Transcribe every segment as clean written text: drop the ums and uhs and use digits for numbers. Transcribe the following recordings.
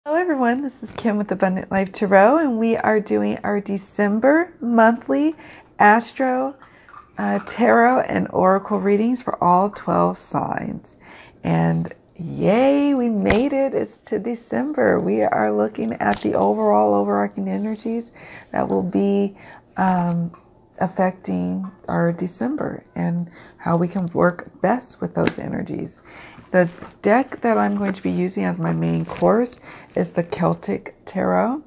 Hello everyone, this is Kim with Abundant Life Tarot, and we are doing our December monthly Astro, Tarot, and Oracle readings for all 12 signs. And yay, we made it. It's to December. We are looking at the overall overarching energies that will be affecting our December and how we can work best with those energies. The deck that I'm going to be using as my main course is the Celtic Tarot,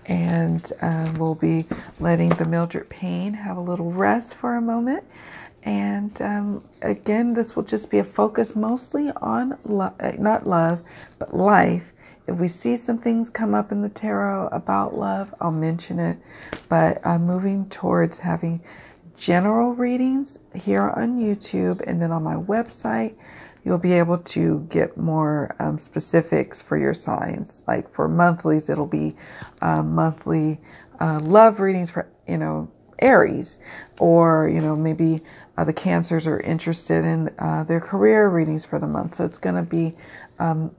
and we'll be letting the Mildred Payne have a little rest for a moment. And again, this will just be a focus mostly on not love, but life. If we see some things come up in the tarot about love, I'll mention it. But I'm moving towards having general readings here on YouTube, and then on my website, you'll be able to get more specifics for your signs. Like for monthlies, it'll be monthly love readings for, Aries, or, maybe the Cancers are interested in their career readings for the month. So it's going to be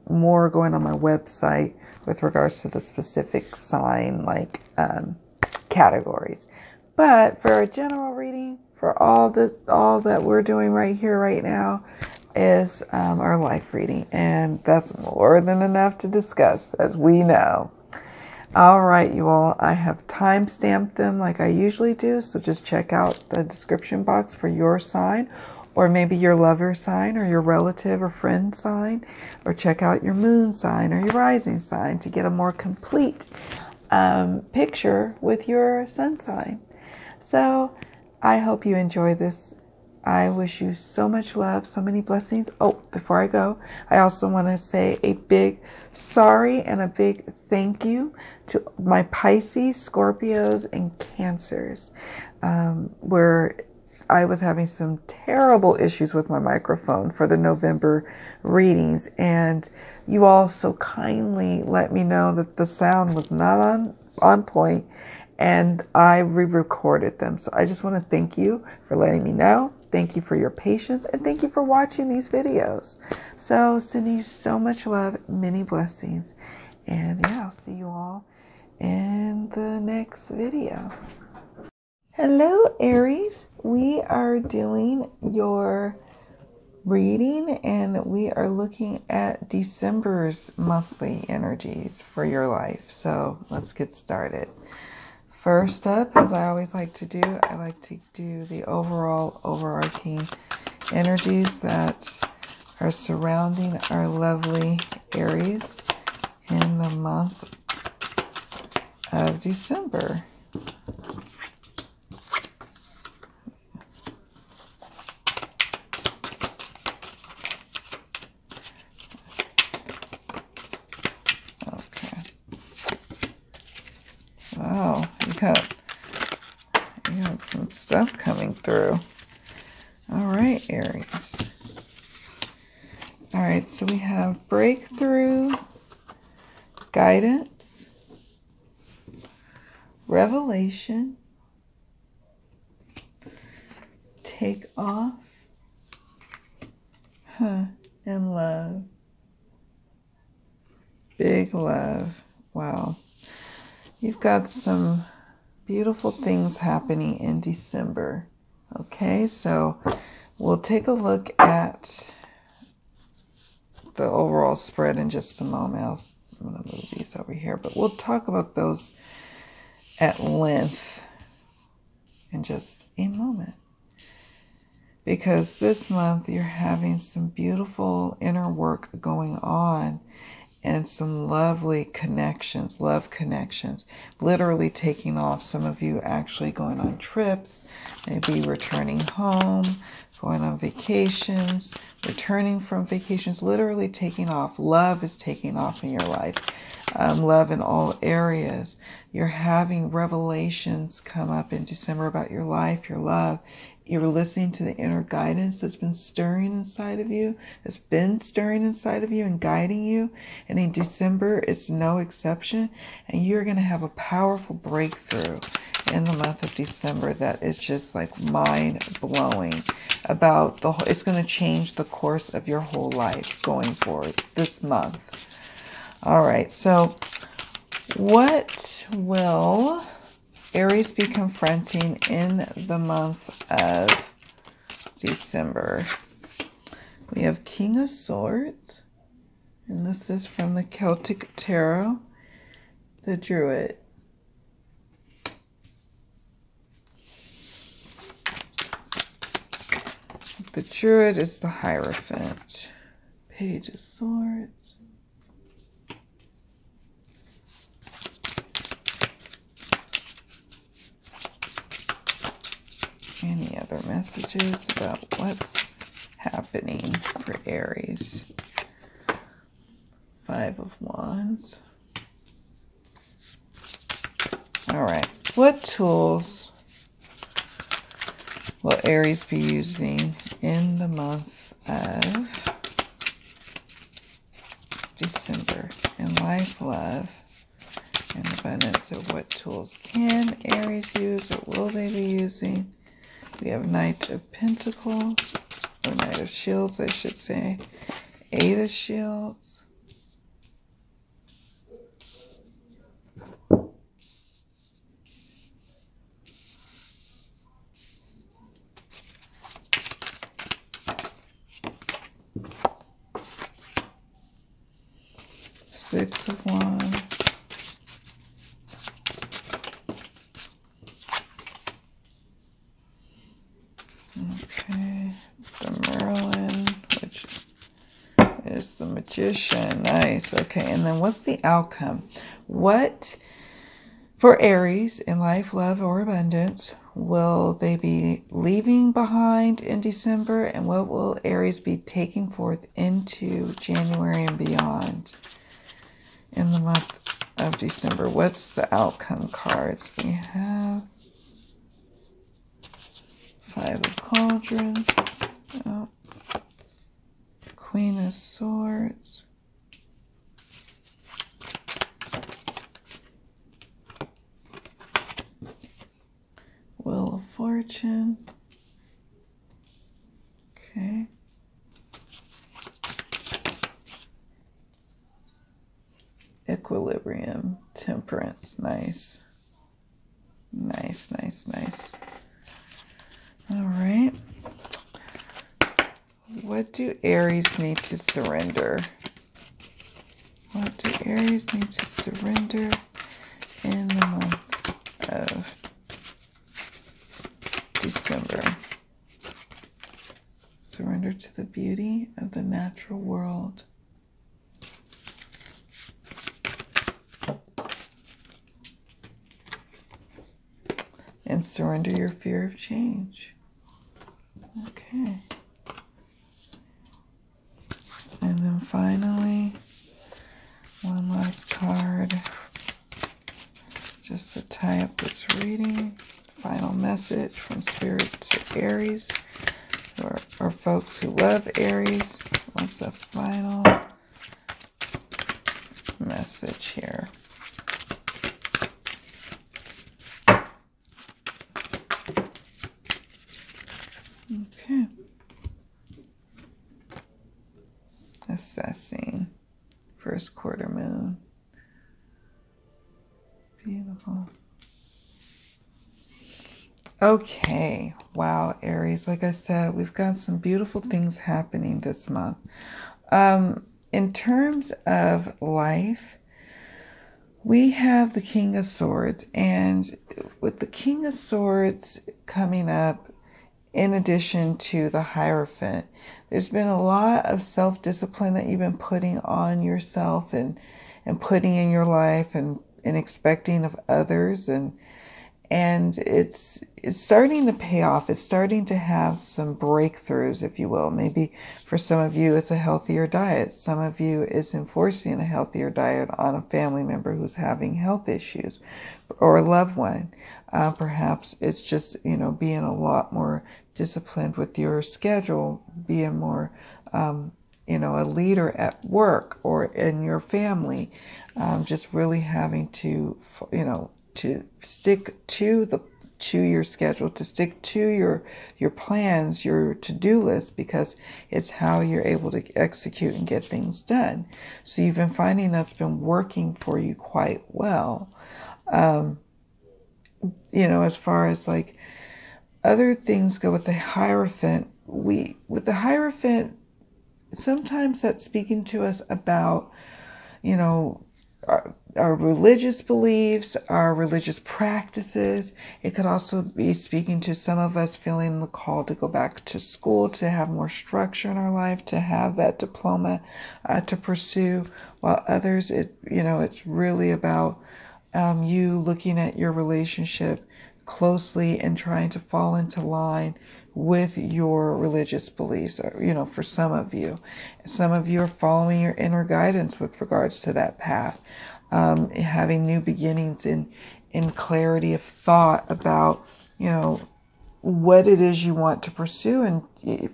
more going on my website with regards to the specific sign, like categories. But for a general reading, for all that we're doing right here, right now, is our life reading, and that's more than enough to discuss, as we know. All right, you all, I have time-stamped them like I usually do, so just check out the description box for your sign, or maybe your lover sign, or your relative or friend sign, or check out your moon sign or your rising sign to get a more complete picture with your sun sign. So I hope you enjoy this. I wish you so much love, so many blessings. Oh, before I go, I also want to say a big sorry and a big thank you to my Pisces, Scorpios, and Cancers, where I was having some terrible issues with my microphone for the November readings, and you all so kindly let me know that the sound was not on point, and I re-recorded them. So I just want to thank you for letting me know. Thank you for your patience, and thank you for watching these videos. So sending you so much love, many blessings, and yeah, I'll see you all in the next video. Hello Aries, we are doing your reading, and we are looking at December's monthly energies for your life. So let's get started. First up, as I always like to do, I like to do the overall overarching energies that are surrounding our lovely Aries in the month of December. Okay. Wow, you got some stuff coming through. All right, Aries. All right, so we have breakthrough, guidance, revelation, take off, and love. Big love. Wow. You've got some beautiful things happening in December. Okay, so we'll take a look at the overall spread in just a moment. I'm going to move these over here, but we'll talk about those at length in just a moment. Because this month you're having some beautiful inner work going on, and some lovely connections, love connections, literally taking off. Some of you actually going on trips, maybe returning home, going on vacations, returning from vacations, literally taking off. Love is taking off in your life. Love in all areas. You're having revelations come up in December about your life, your love. You're listening to the inner guidance that's been stirring inside of you, and guiding you. And in December, it's no exception. And you're going to have a powerful breakthrough in the month of December that is just like mind-blowing about it's going to change the course of your whole life going forward this month. All right, so what will Aries be confronting in the month of December? We have King of Swords, and this is from the Celtic Tarot, the Druid. The Druid is the Hierophant. Page of Swords. Any other messages about what's happening for Aries? Five of Wands. All right. What tools will Aries be using in the month of December? In life, love, and abundance. Of what tools can Aries use, or will they be using? We have Knight of Pentacles, or Knight of Shields, I should say. Eight of Shields. Six of Wands. Okay, the Merlin, which is the Magician. Nice. Okay, and then what's the outcome? What, for Aries, in life, love, or abundance, will they be leaving behind in December? And what will Aries be taking forth into January and beyond in the month of December? What's the outcome cards? We have Five of Cauldrons, oh, Queen of Swords, Wheel of Fortune, okay, Equilibrium, Temperance, nice, nice, nice, nice. All right. What do Aries need to surrender? What do Aries need to surrender in the month of December? Surrender to the beauty of the natural world. And surrender your fear of change. Okay. And then finally, one last card, just to tie up this reading. Final message from Spirit to Aries, or folks who love Aries. What's the final message here? Okay. Assessing. First quarter moon. Beautiful. Okay. Wow, Aries. Like I said, we've got some beautiful things happening this month. In terms of life, we have the King of Swords. And with the King of Swords coming up, in addition to the Hierophant, there's been a lot of self-discipline that you've been putting on yourself and putting in your life and expecting of others, and it's starting to pay off. It's starting to have some breakthroughs, if you will. Maybe for some of you it's a healthier diet. Some of you it's enforcing a healthier diet on a family member who's having health issues, or a loved one. Perhaps it's just, being a lot more disciplined with your schedule, being more, a leader at work or in your family, just really having to, to stick to to your schedule, to stick to your plans, your to-do list, because it's how you're able to execute and get things done. So you've been finding that's been working for you quite well. As far as like other things go with the Hierophant, with the Hierophant, sometimes that's speaking to us about, our religious beliefs, our religious practices. It could also be speaking to some of us feeling the call to go back to school, to have more structure in our life, to have that diploma to pursue, while others, it's really about you looking at your relationship closely and trying to fall into line with your religious beliefs. For some of you are following your inner guidance with regards to that path, having new beginnings in clarity of thought about what it is you want to pursue and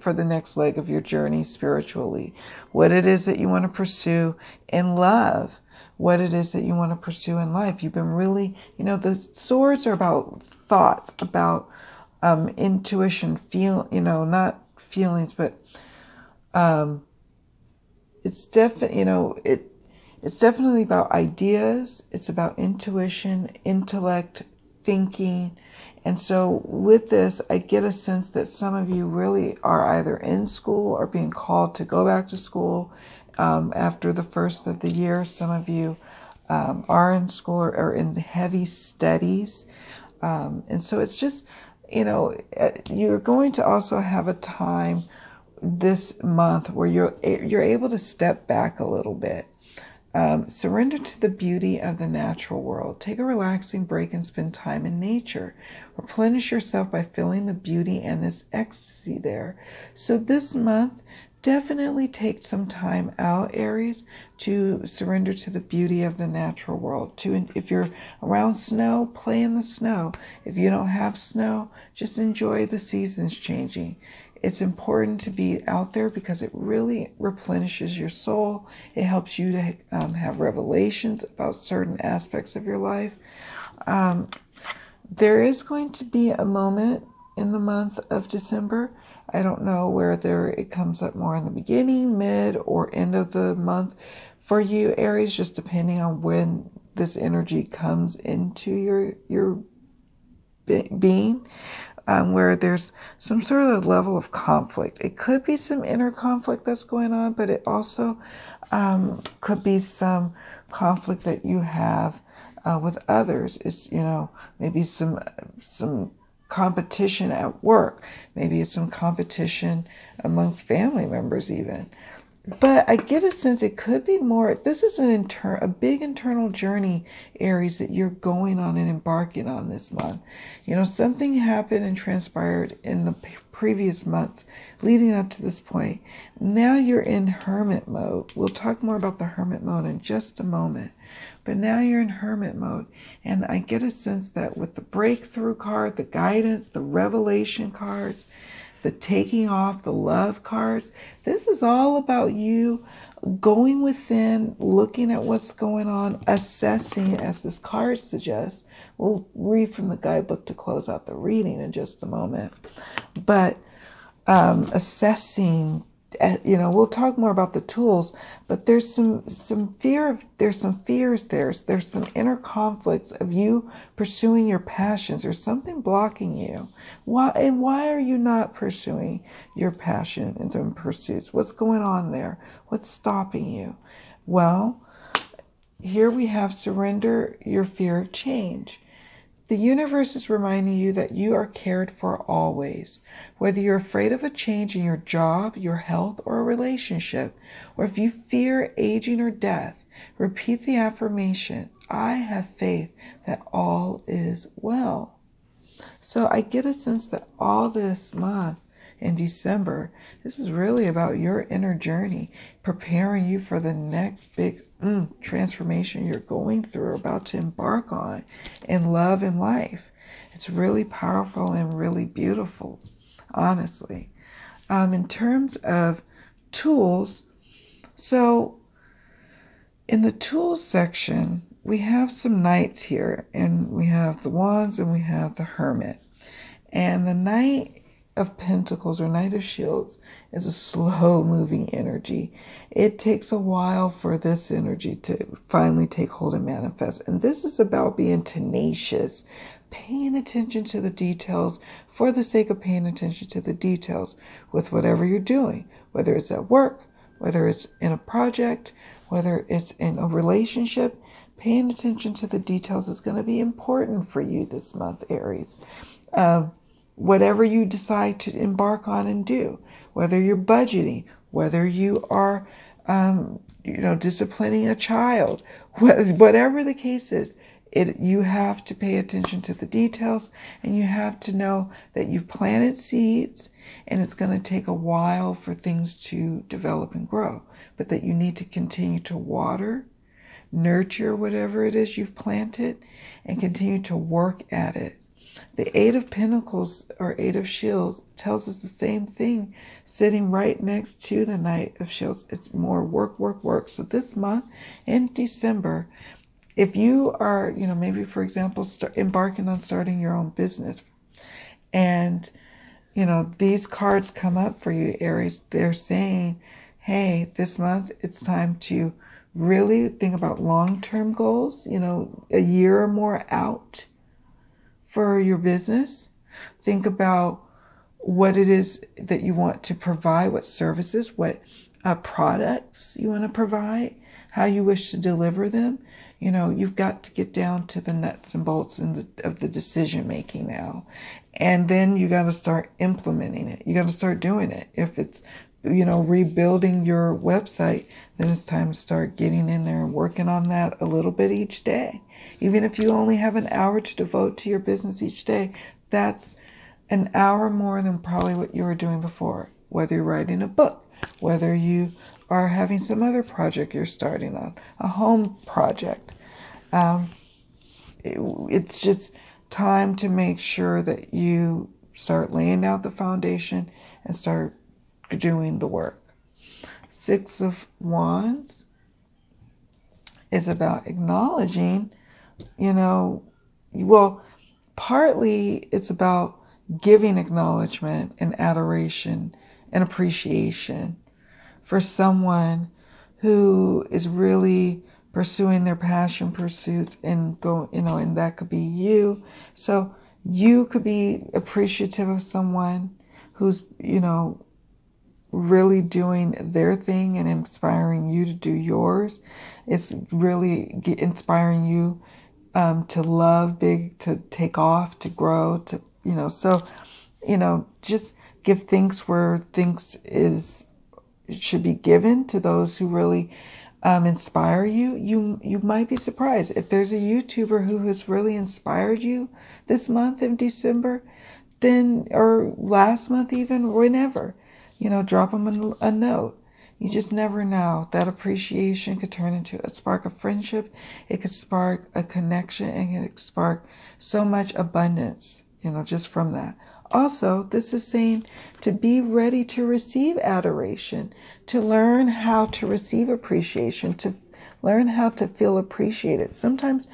for the next leg of your journey spiritually, what it is that you want to pursue in love, what it is that you want to pursue in life. You've been really, the swords are about thoughts, about intuition, not feelings, but it's it's definitely about ideas. It's about intuition, intellect, thinking. And so with this, I get a sense that some of you really are either in school or being called to go back to school after the first of the year. Some of you are in school or in the heavy studies. And so it's just, you're going to also have a time this month where you're able to step back a little bit. Surrender to the beauty of the natural world. Take a relaxing break and spend time in nature. Replenish yourself by feeling the beauty and this ecstasy there. So this month, definitely take some time out, Aries, to surrender to the beauty of the natural world. If you're around snow, play in the snow. If you don't have snow, just enjoy the seasons changing. It's important to be out there because it really replenishes your soul. It helps you to have revelations about certain aspects of your life. There is going to be a moment in the month of December. I don't know whether it comes up more in the beginning, mid, or end of the month for you, Aries, just depending on when this energy comes into your being. Where there's some sort of level of conflict. It could be some inner conflict that's going on, but it also could be some conflict that you have with others. It's, maybe some competition at work. Maybe it's some competition amongst family members even. But I get a sense it could be more, this is a big internal journey, Aries, that you're going on and embarking on this month. Something happened and transpired in the previous months leading up to this point. Now you're in hermit mode. We'll talk more about the hermit mode in just a moment. But now you're in hermit mode. And I get a sense that with the breakthrough card, the guidance, the revelation cards, the taking off, the love cards, this is all about you going within, looking at what's going on, assessing, as this card suggests. We'll read from the guidebook to close out the reading in just a moment. But assessing, we'll talk more about the tools, but there's some fears there. There's some inner conflicts of you pursuing your passions. There's something blocking you. Why are you not pursuing your passion and pursuits? What's going on there? What's stopping you? Well, here we have surrender your fear of change. The universe is reminding you that you are cared for always. Whether you're afraid of a change in your job, your health, or a relationship, or if you fear aging or death, repeat the affirmation, I have faith that all is well. So I get a sense that all this month in December, this is really about your inner journey, preparing you for the next big transformation you're going through, about to embark on in love and life. It's really powerful and really beautiful, honestly. In terms of tools, so in the tools section, we have some knights here, and we have the wands and we have the hermit. And the Knight of Pentacles or Knight of Shields is a slow moving energy. It takes a while for this energy to finally take hold and manifest. And this is about being tenacious, paying attention to the details for the sake of paying attention to the details with whatever you're doing, whether it's at work, whether it's in a project, whether it's in a relationship. Paying attention to the details is going to be important for you this month, Aries. Whatever you decide to embark on and do, whether you're budgeting, whether you are, disciplining a child, whatever the case is, you have to pay attention to the details, and you have to know that you've planted seeds and it's going to take a while for things to develop and grow, but that you need to continue to water, nurture whatever it is you've planted, and continue to work at it. The Eight of Pentacles or Eight of Shields tells us the same thing, sitting right next to the Knight of Shields. It's more work, work, work. So this month in December, if you are, maybe for example, embarking on starting your own business, and, these cards come up for you, Aries, they're saying, hey, this month it's time to really think about long-term goals, a year or more out for your business. Think about what it is that you want to provide, what services, what products you want to provide, how you wish to deliver them. You've got to get down to the nuts and bolts of the decision making now. And then you got to start implementing it. You got to start doing it. If it's, rebuilding your website, then it's time to start getting in there and working on that a little bit each day. Even if you only have an hour to devote to your business each day, that's an hour more than probably what you were doing before. Whether you're writing a book, whether you are having some other project you're starting on, a home project. It's just time to make sure that you start laying out the foundation and start doing the work. Six of Wands is about acknowledging, partly it's about giving acknowledgement and adoration and appreciation for someone who is really pursuing their passion pursuits and and that could be you. So you could be appreciative of someone who's, really doing their thing and inspiring you to do yours. It's really inspiring you to love big, to take off, to grow, to, just give thanks where thanks should be given to those who really inspire you. You might be surprised if there's a YouTuber who has really inspired you this month in December, then, or last month even, whenever, drop them a note. You just never know. That appreciation could turn into a spark of friendship. It could spark a connection, and it could spark so much abundance, just from that. Also, this is saying to be ready to receive adoration, to learn how to receive appreciation, to learn how to feel appreciated. Sometimes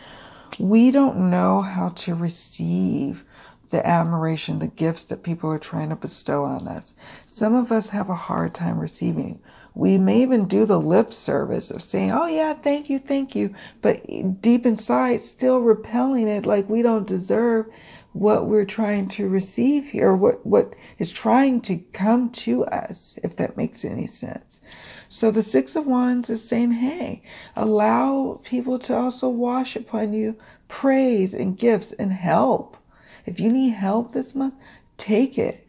we don't know how to receive the admiration, the gifts that people are trying to bestow on us. Some of us have a hard time receiving. We may even do the lip service of saying, oh yeah, thank you, but deep inside still repelling it, like we don't deserve what we're trying to receive here, what is trying to come to us, if that makes any sense. So the Six of Wands is saying, hey, allow people to also wash upon you praise and gifts and help. If you need help this month, take it.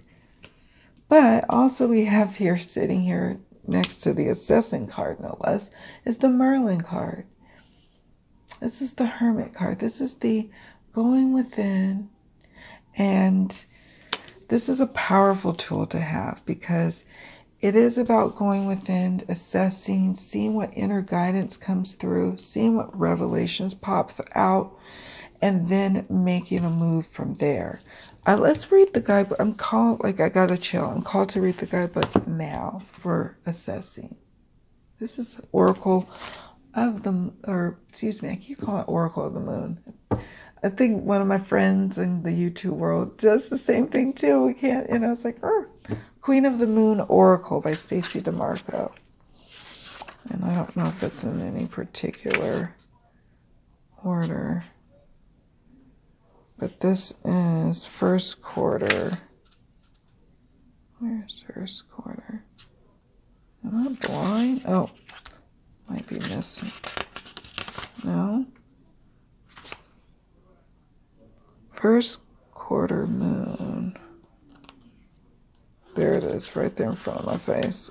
But also we have here, sitting here next to the Assessing card, no less, is the Merlin card. This is the Hermit card. This is the going within. And this is a powerful tool to have, because it is about going within, assessing, seeing what inner guidance comes through, seeing what revelations pop out, and then making a move from there. Let's read the guidebook. I'm called, I gotta chill. I'm called to read the guidebook now for assessing. This is Oracle of the, or excuse me, I keep calling it Oracle of the Moon. I think one of my friends in the YouTube world does the same thing too. We can't, it's like, Queen of the Moon Oracle by Stacey DeMarco. And I don't know if it's in any particular order. But this is first quarter. Where's first quarter? Am I blind? Oh, might be missing. No. First quarter moon. There it is, right there in front of my face.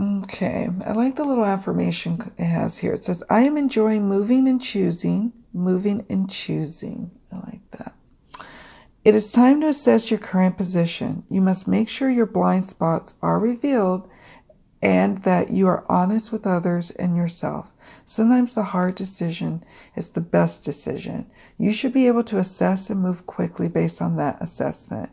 Okay, I like the little affirmation it has here. It says, I am enjoying moving and choosing. Moving and choosing. I like that. It is time to assess your current position. You must make sure your blind spots are revealed and that you are honest with others and yourself. Sometimes the hard decision is the best decision. You should be able to assess and move quickly based on that assessment.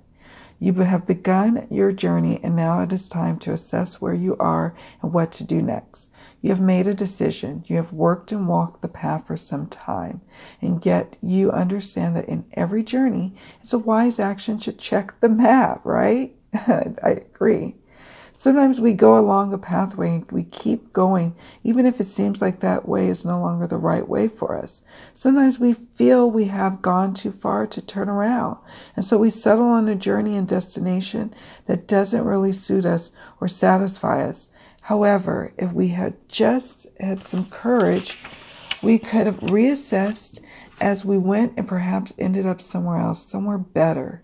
You have begun your journey, and now it is time to assess where you are and what to do next. You have made a decision. You have worked and walked the path for some time, and yet you understand that in every journey, it's a wise action to check the map, right? I agree. Sometimes we go along a pathway and we keep going, even if it seems like that way is no longer the right way for us. Sometimes we feel we have gone too far to turn around, and so we settle on a journey and destination that doesn't really suit us or satisfy us. However, if we had just had some courage, we could have reassessed as we went and perhaps ended up somewhere else, somewhere better.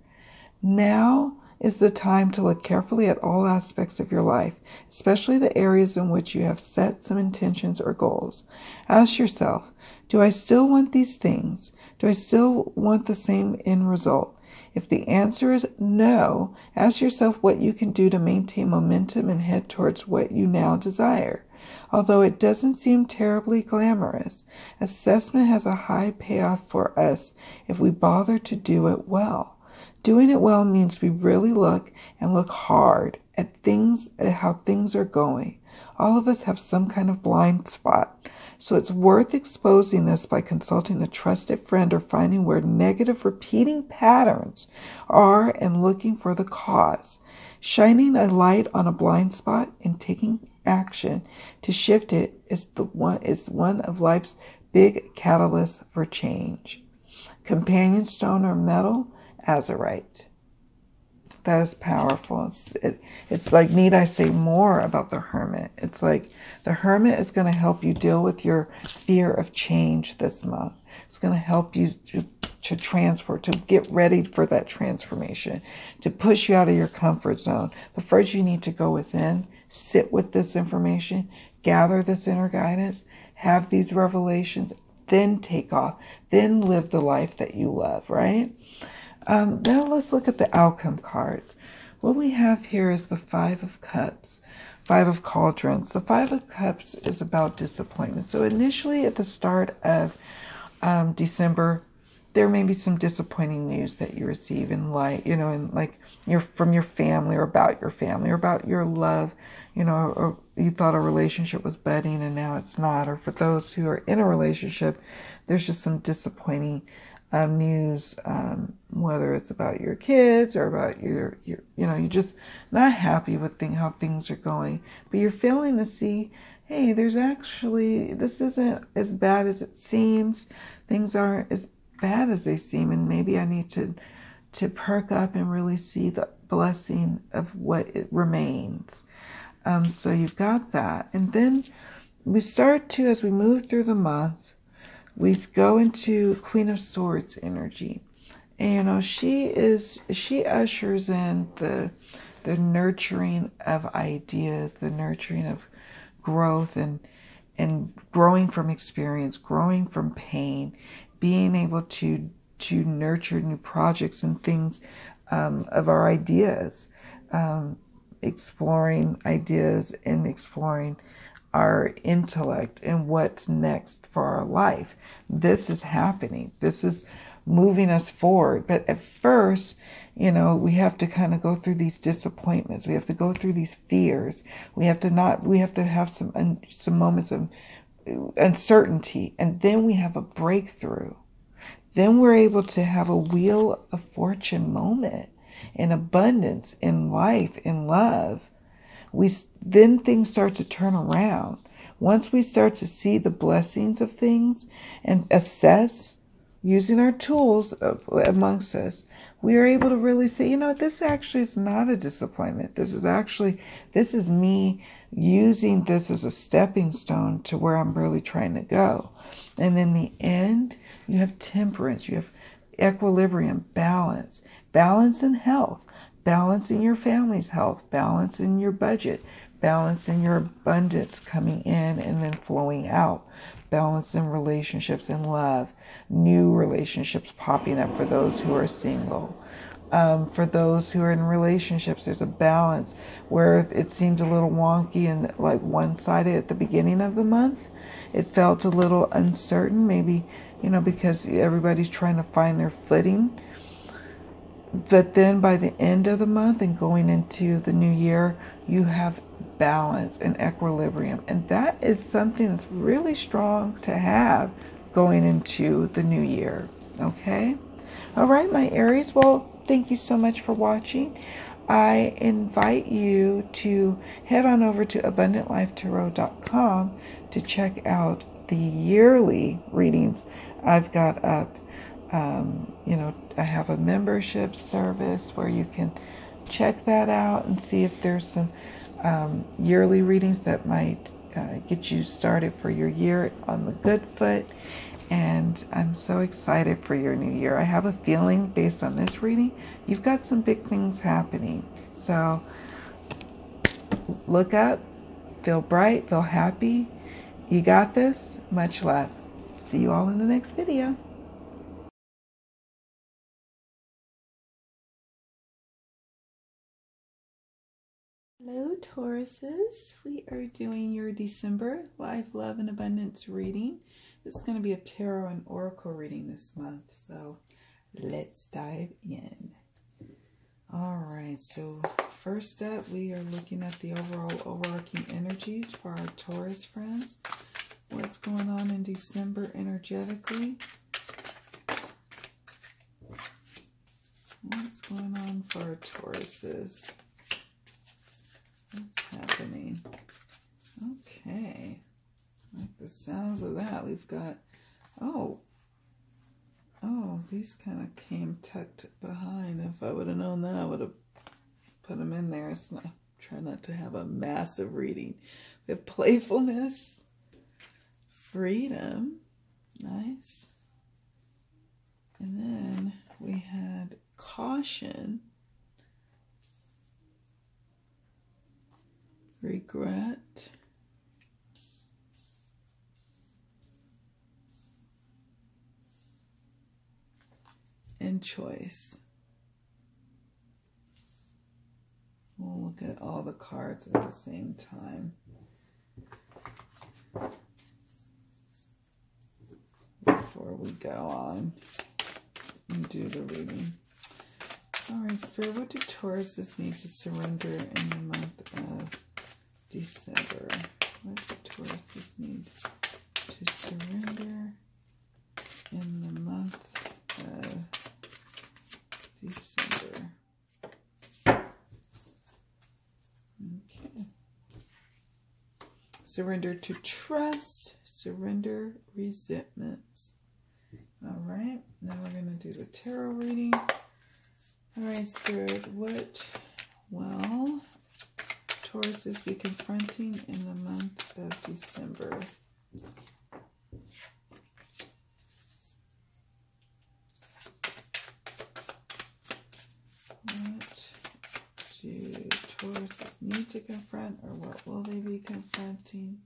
Now is the time to look carefully at all aspects of your life, especially the areas in which you have set some intentions or goals. Ask yourself, do I still want these things? Do I still want the same end result? If the answer is no, ask yourself what you can do to maintain momentum and head towards what you now desire. Although it doesn't seem terribly glamorous, assessment has a high payoff for us if we bother to do it well. Doing it well means we really look hard at how things are going. All of us have some kind of blind spot, so it's worth exposing this by consulting a trusted friend or finding where negative repeating patterns are and looking for the cause. Shining a light on a blind spot and taking action to shift it is one of life's big catalysts for change. Companion stone or metal? Azurite. That is powerful. It's like, need I say more about the Hermit? It's like the Hermit is going to help you deal with your fear of change this month. It's going to help you to transfer, to get ready for that transformation, to push you out of your comfort zone. But first you need to go within, sit with this information, gather this inner guidance, have these revelations, then take off, then live the life that you love, right? Now let's look at the outcome cards. What we have here is the Five of Cups, Five of Cauldrons. The Five of Cups is about disappointment. So initially at the start of December, there may be some disappointing news that you receive in life, from your family or about your love, or you thought a relationship was budding and now it's not. Or for those who are in a relationship, there's just some disappointing news, whether it's about your kids or about you're just not happy with how things are going, but you're failing to see, hey, this isn't as bad as it seems. Things aren't as bad as they seem, and maybe I need to perk up and really see the blessing of what it remains. So you've got that, and then we start to, as we move through the month, we go into Queen of Swords energy. And, she ushers in the nurturing of ideas, the nurturing of growth and growing from experience, growing from pain, being able to nurture new projects and things of our ideas, exploring ideas and exploring our intellect and what's next for our life. This is happening. This is moving us forward. But at first, you know, we have to kind of go through these disappointments. We have to go through these fears. We have to have some moments of uncertainty, and then we have a breakthrough. Then we're able to have a wheel of fortune moment in abundance, in life, in love. Then things start to turn around. Once we start to see the blessings of things and assess using our tools amongst us, we are able to really say, you know, this actually is not a disappointment. This is me using this as a stepping stone to where I'm really trying to go. And in the end, you have temperance, you have equilibrium, balance in health, balance in your family's health, balance in your budget, balance in your abundance coming in and then flowing out, balance in relationships and love, new relationships popping up for those who are single. For those who are in relationships, there's a balance where it seemed a little wonky and like one-sided at the beginning of the month. It felt a little uncertain, maybe, you know, because everybody's trying to find their footing. But then by the end of the month and going into the new year, you have balance and equilibrium. And that is something that's really strong to have going into the new year. Okay? All right, my Aries. Well, thank you so much for watching. I invite you to head on over to abundantlifetarot.com to check out the yearly readings I've got up. You know, I have a membership service where you can check that out and see if there's some yearly readings that might get you started for your year on the good foot. And I'm so excited for your new year. I have a feeling based on this reading, you've got some big things happening. So look up, feel bright, feel happy. You got this. Much love. See you all in the next video. Hello, Tauruses. We are doing your December Life, Love, and Abundance reading. This is going to be a tarot and oracle reading this month, so let's dive in. All right, so first up, we are looking at the overall overarching energies for our Taurus friends. What's going on in December energetically? What's going on for our Tauruses? What's happening? Okay. Like the sounds of that. We've got, oh, these kind of came tucked behind. If I would have known that, I would have put them in there. It's not, try not to have a massive reading. We have playfulness, freedom, nice. And then we had caution, regret, and choice. We'll look at all the cards at the same time before we go on and do the reading. All right, Spirit, what do Tauruses need to surrender in the month of December? What do Tauruses need to surrender in the month of December? Okay. Surrender to trust, surrender resentments. All right, now we're going to do the tarot reading. All right, Spirit, what will Tauruses be confronting in the month of December? What do Tauruses need to confront, or what will they be confronting?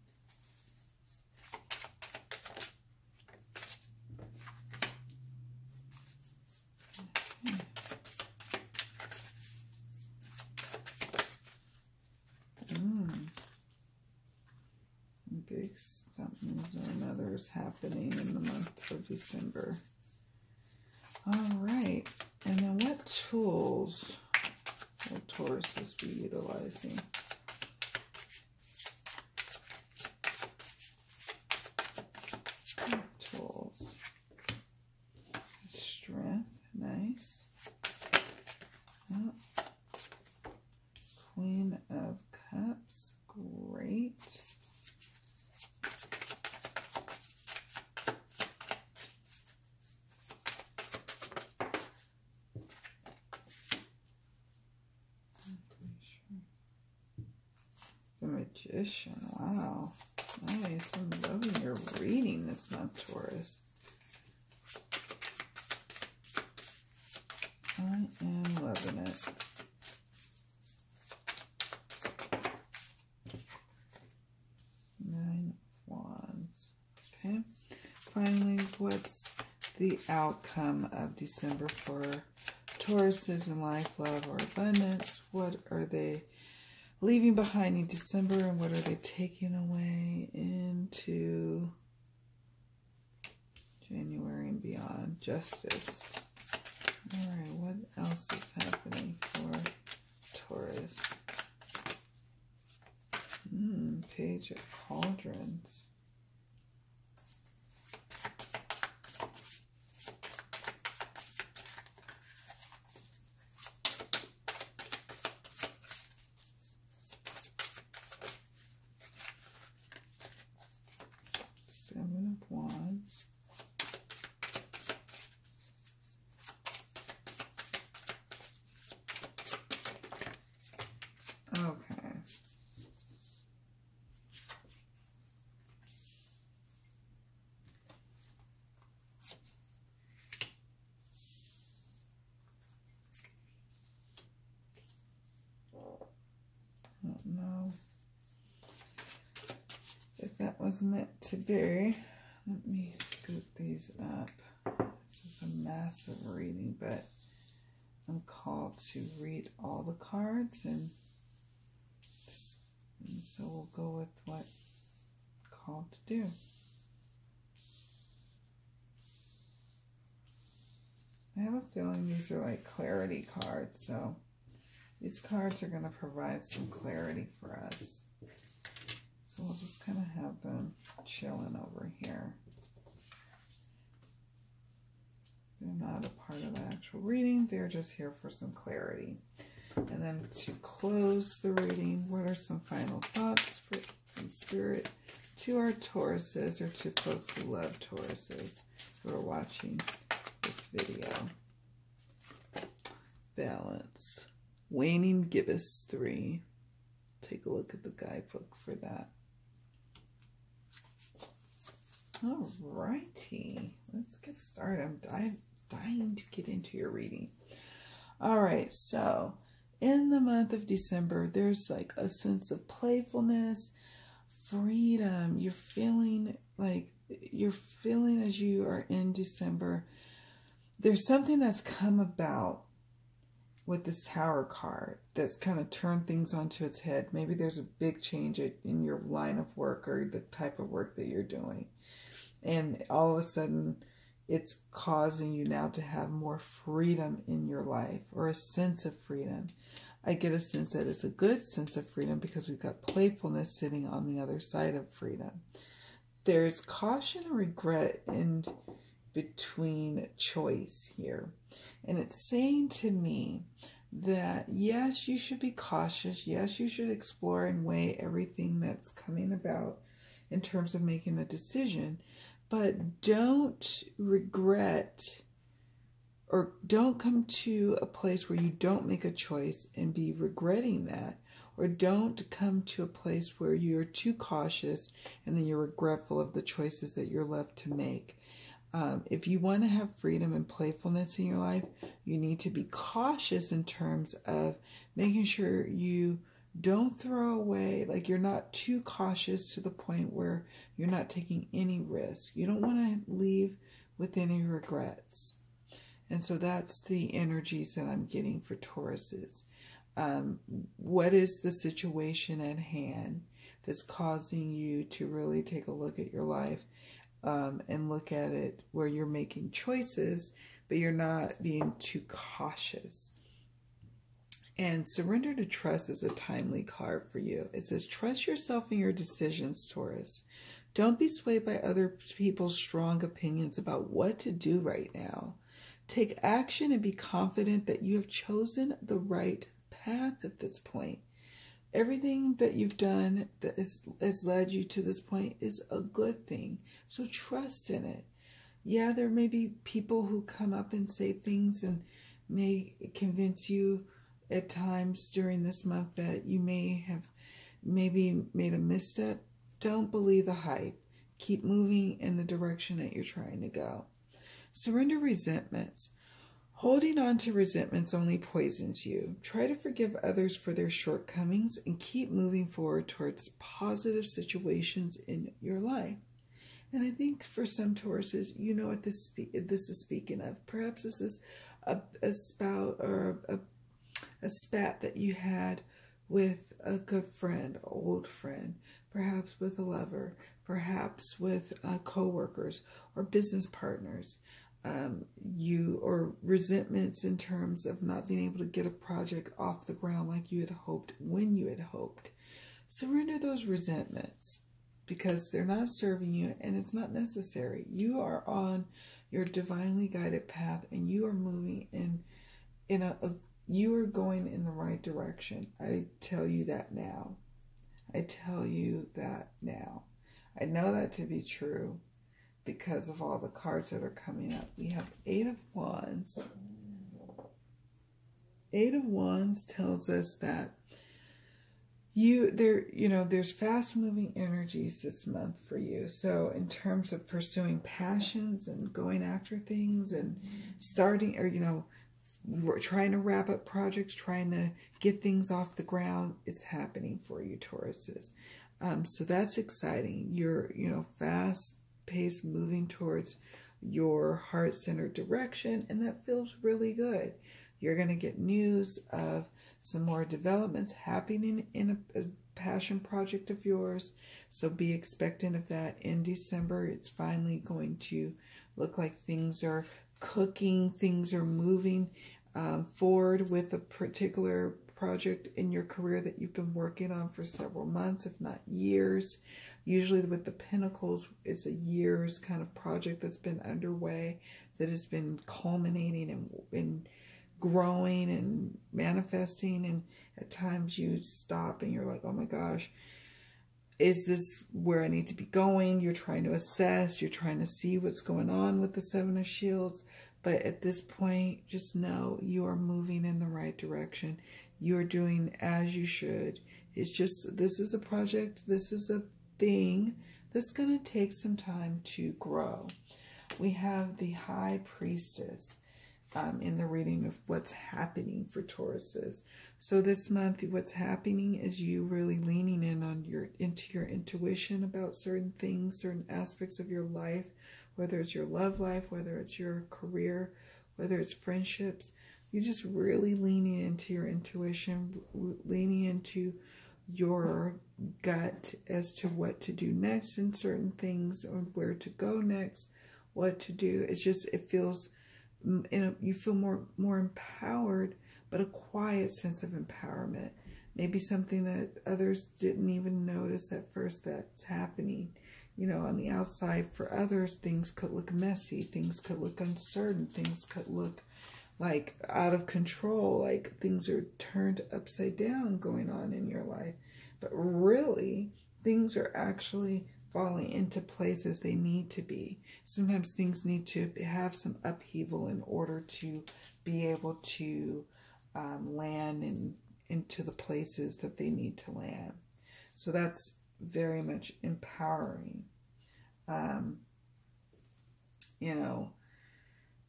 Big something or another is happening in the month of December. All right. And then what tools will Tauruses be utilizing? Tools. Strength. Nice. Oh. Queen of Cups. Great. The Magician. Wow. Nice. I'm loving your reading this month, Taurus. I am loving it. Nine of Wands. Okay. Finally, what's the outcome of December for Tauruses in life, love, or abundance? What are they leaving behind in December, and what are they taking away into January and beyond? Justice. All right, what else is happening for Taurus? Page of Cauldrons. Seven of Wands. Okay. I don't know if that was meant to be. Let me scoop these up. This is a massive reading, but I'm called to read all the cards, and so we'll go with what I'm called to do. I have a feeling these are like clarity cards, so these cards are going to provide some clarity for us. So we'll just kind of have them chilling over here. They're not a part of the actual reading. They're just here for some clarity. And then to close the reading, what are some final thoughts from Spirit to our Tauruses, or to folks who love Tauruses who are watching this video? Balance. Waning gibbous 3. Take a look at the guidebook for that. All righty. Let's get started. I'm dying to get into your reading. All right. So in the month of December, there's like a sense of playfulness, freedom. You're feeling as you are in December, there's something that's come about with this Tower card that's kind of turned things onto its head. Maybe there's a big change in your line of work or the type of work that you're doing. And all of a sudden, it's causing you now to have more freedom in your life, or a sense of freedom. I get a sense that it's a good sense of freedom because we've got playfulness sitting on the other side of freedom. There's caution and regret in between choice here. And it's saying to me that yes, you should be cautious. Yes, you should explore and weigh everything that's coming about in terms of making a decision. But don't regret, or don't come to a place where you don't make a choice and be regretting that. Or don't come to a place where you're too cautious and then you're regretful of the choices that you're left to make. If you want to have freedom and playfulness in your life, you need to be cautious in terms of making sure you don't throw away, like you're not too cautious to the point where you're not taking any risk. You don't want to leave with any regrets. And so that's the energies that I'm getting for Tauruses. What is the situation at hand that's causing you to really take a look at your life and look at it where you're making choices, but you're not being too cautious. And surrender to trust is a timely card for you. It says, trust yourself in your decisions, Taurus. Don't be swayed by other people's strong opinions about what to do right now. Take action and be confident that you have chosen the right path at this point. Everything that you've done that has led you to this point is a good thing. So trust in it. Yeah, there may be people who come up and say things and may convince you at times during this month that you may have maybe made a misstep. Don't believe the hype. Keep moving in the direction that you're trying to go. Surrender resentments. Holding on to resentments only poisons you. Try to forgive others for their shortcomings and keep moving forward towards positive situations in your life. And I think for some Tauruses, you know what this is speaking of. Perhaps this is a spout or a spat that you had with a good friend, an old friend, perhaps with a lover, perhaps with co-workers or business partners. Or resentments in terms of not being able to get a project off the ground like you had hoped when you had hoped. Surrender those resentments because they're not serving you and it's not necessary. You are on your divinely guided path and you are moving you are going in the right direction. I tell you that now. I tell you that now. I know that to be true because of all the cards that are coming up. We have 8 of Wands. 8 of Wands tells us that there's fast-moving energies this month for you. So in terms of pursuing passions and going after things and starting, or trying to wrap up projects, trying to get things off the ground, it's happening for you, Tauruses. So that's exciting. You're, fast-paced, moving towards your heart-centered direction, and that feels really good. You're going to get news of some more developments happening in a passion project of yours. So be expectant of that in December. It's finally going to look like things are cooking, things are moving forward with a particular project in your career that you've been working on for several months, if not years. Usually with the Pentacles, it's a year's kind of project that's been underway, that has been culminating and growing and manifesting, and at times you stop and you're like, oh my gosh, is this where I need to be going? You're trying to assess, you're trying to see what's going on with the 7 of Shields, but at this point, just know you are moving in the right direction. You're doing as you should. It's just, this is a project, this is a thing that's going to take some time to grow. We have the High Priestess in the reading of what's happening for Tauruses. So this month, what's happening is you really leaning in on into your intuition about certain things, certain aspects of your life, whether it's your love life, whether it's your career, whether it's friendships. You're just really leaning into your intuition, leaning into your gut as to what to do next in certain things, or where to go next, what to do. It's just, it feels, you feel more empowered, but a quiet sense of empowerment. Maybe something that others didn't even notice at first that's happening. On the outside for others, things could look messy, things could look uncertain, things could look like out of control, like things are turned upside down going on in your life. But really, things are actually falling into place as they need to be. Sometimes things need to have some upheaval in order to be able to land into the places that they need to land. So that's very much empowering.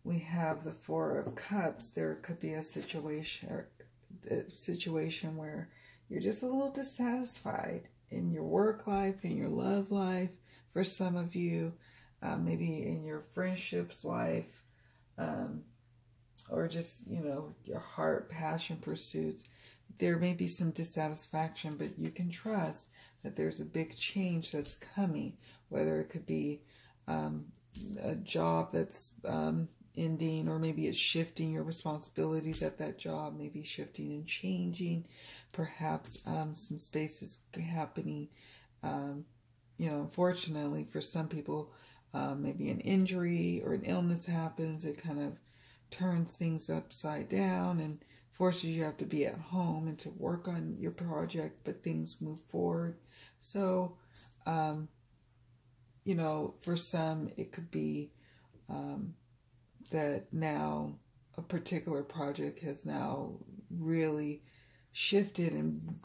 We have the 4 of Cups. There could be a situation where you're just a little dissatisfied in your work life, in your love life, for some of you, maybe in your friendships life, or just, your heart, passion pursuits. There may be some dissatisfaction, but you can trust that there's a big change that's coming, whether it could be a job that's ending, or maybe it's shifting your responsibilities at that job, maybe shifting and changing, perhaps some spaces happening. Unfortunately for some people, maybe an injury or an illness happens. It kind of turns things upside down and forces you have to be at home and to work on your project, but things move forward. So, for some, it could be that now a particular project has now really shifted and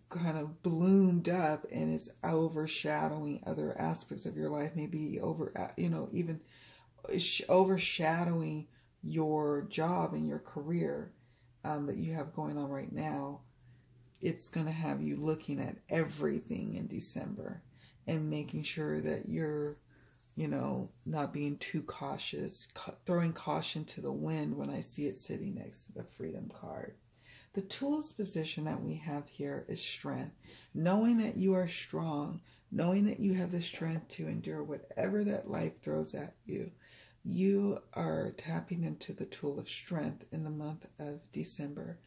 kind of bloomed up and is overshadowing other aspects of your life, maybe even overshadowing your job and your career that you have going on right now. It's going to have you looking at everything in December and making sure that you're, not being too cautious, throwing caution to the wind when I see it sitting next to the Freedom card. The tools position that we have here is strength. Knowing that you are strong, knowing that you have the strength to endure whatever that life throws at you. You are tapping into the tool of strength in the month of December,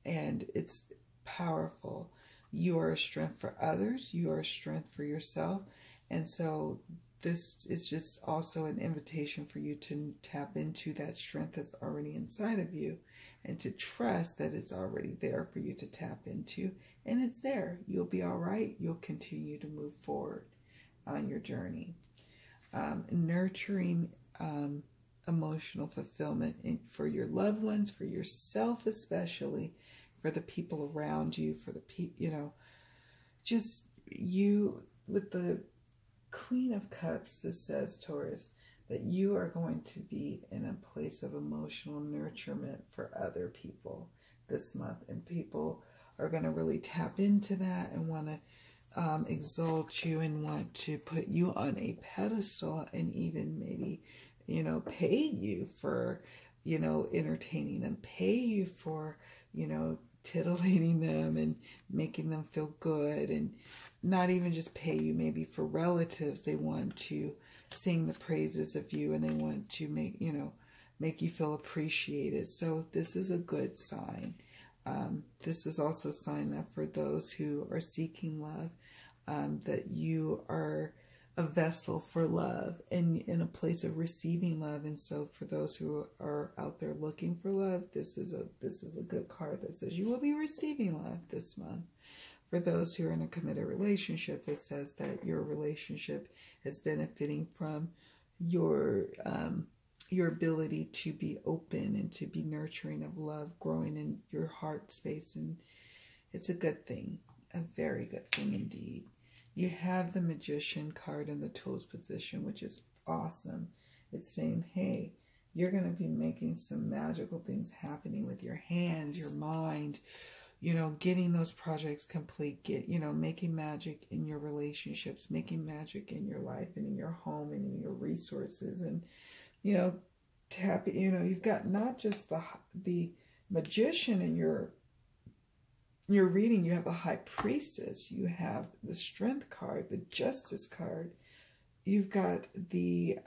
and it's powerful. You are a strength for others. You are a strength for yourself. And so this is just also an invitation for you to tap into that strength that's already inside of you and to trust that it's already there for you to tap into. And it's there. You'll be all right. You'll continue to move forward on your journey. Nurturing emotional fulfillment for your loved ones, for yourself especially, for the people around you, for the people, just you with the Queen of Cups. This says, Taurus, that you are going to be in a place of emotional nurturement for other people this month, and people are going to really tap into that and want to exalt you and want to put you on a pedestal and even maybe, pay you for, entertaining them, pay you for, titillating them and making them feel good, and not even just pay you, maybe for relatives. They want to sing the praises of you and they want to make you feel appreciated. So this is a good sign. This is also a sign that for those who are seeking love, that you are a vessel for love and in a place of receiving love. And so for those who are out there looking for love, this is a good card that says you will be receiving love this month. For those who are in a committed relationship, that says that your relationship is benefiting from your ability to be open and to be nurturing of love, growing in your heart space. And it's a good thing, a very good thing indeed. You have the Magician card in the tools position, which is awesome. It's saying, hey, you're going to be making some magical things happening with your hands, your mind, getting those projects complete, making magic in your relationships, making magic in your life and in your home and in your resources. And, you've got not just the Magician in your reading, you have the High Priestess, you have the Strength card, the Justice card, you've got the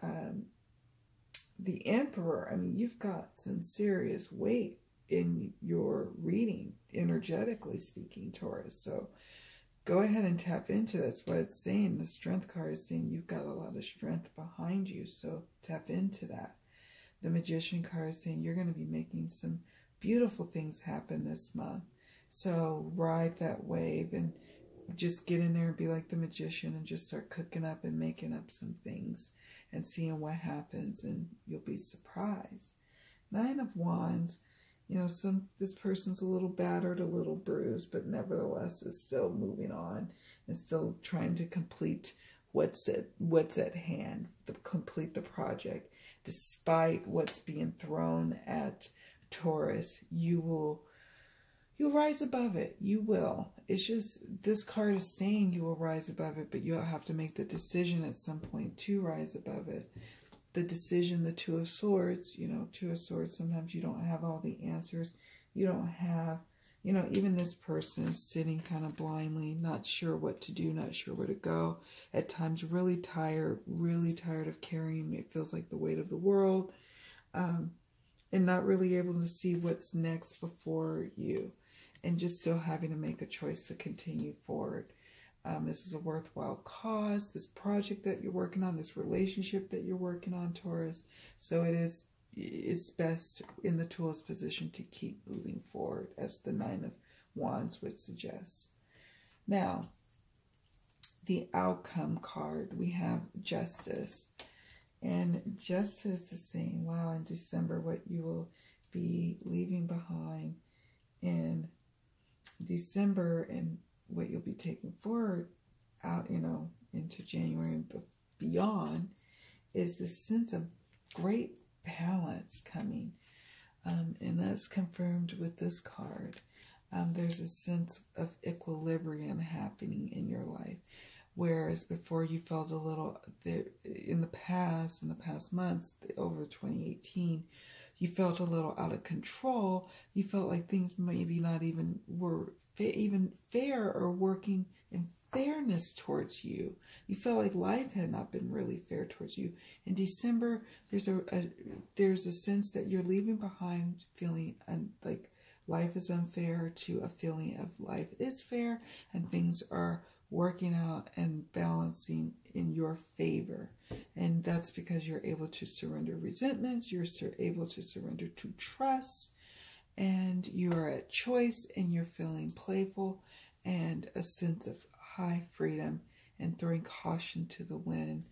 Emperor. I mean, you've got some serious weight in your reading, energetically speaking, Taurus. So go ahead and tap into that's what it's saying. The Strength card is saying you've got a lot of strength behind you, so tap into that. The Magician card is saying you're going to be making some beautiful things happen this month. So ride that wave and just get in there and be like the Magician and just start cooking up and making up some things and seeing what happens, and you'll be surprised. Nine of Wands, this person's a little battered, a little bruised, but nevertheless is still moving on and still trying to complete what's at hand, complete the project. Despite what's being thrown at Taurus, you'll rise above it. You will. It's just, this card is saying you will rise above it, but you'll have to make the decision at some point to rise above it. The decision, the Two of Swords, Two of Swords, sometimes you don't have all the answers. You don't have, even this person is sitting kind of blindly, not sure what to do, not sure where to go. At times really tired of carrying, it feels like the weight of the world. and not really able to see what's next before you, and just still having to make a choice to continue forward. This is a worthwhile cause, this project that you're working on, this relationship that you're working on, Taurus. So it's best in the Taurus position to keep moving forward, as the Nine of Wands would suggest. Now, the outcome card, we have Justice. And Justice is saying, wow, in December, what you will be leaving behind in December and what you'll be taking forward out, into January and beyond, is this sense of great balance coming. And that's confirmed with this card. There's a sense of equilibrium happening in your life. Whereas before you felt a little, in the past months, over 2018, you felt a little out of control. You felt like things maybe not even were even fair or working in fairness towards you. You felt like life had not been really fair towards you. In December, there's a sense that you're leaving behind feeling like life is unfair to a feeling of life is fair, and things are working out and balancing in your favor. And that's because you're able to surrender resentments, you're able to surrender to trust, and you are at choice, and you're feeling playful and a sense of high freedom, and throwing caution to the wind,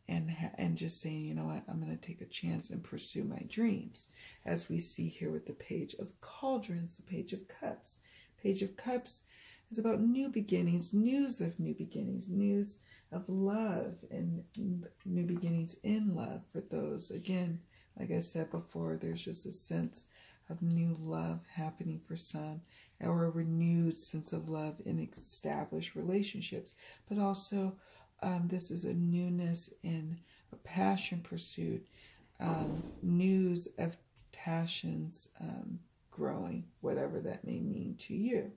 and just saying, you know what, I'm going to take a chance and pursue my dreams. As we see here with the Page of Cauldrons, the Page of Cups. Page of Cups is about new beginnings, news of new beginnings, news of love, and new beginnings in love for those. Again, like I said before, there's just a sense of new love happening for some, or a renewed sense of love in established relationships. But also, this is a newness in a passion pursuit, news of passions growing, whatever that may mean to you.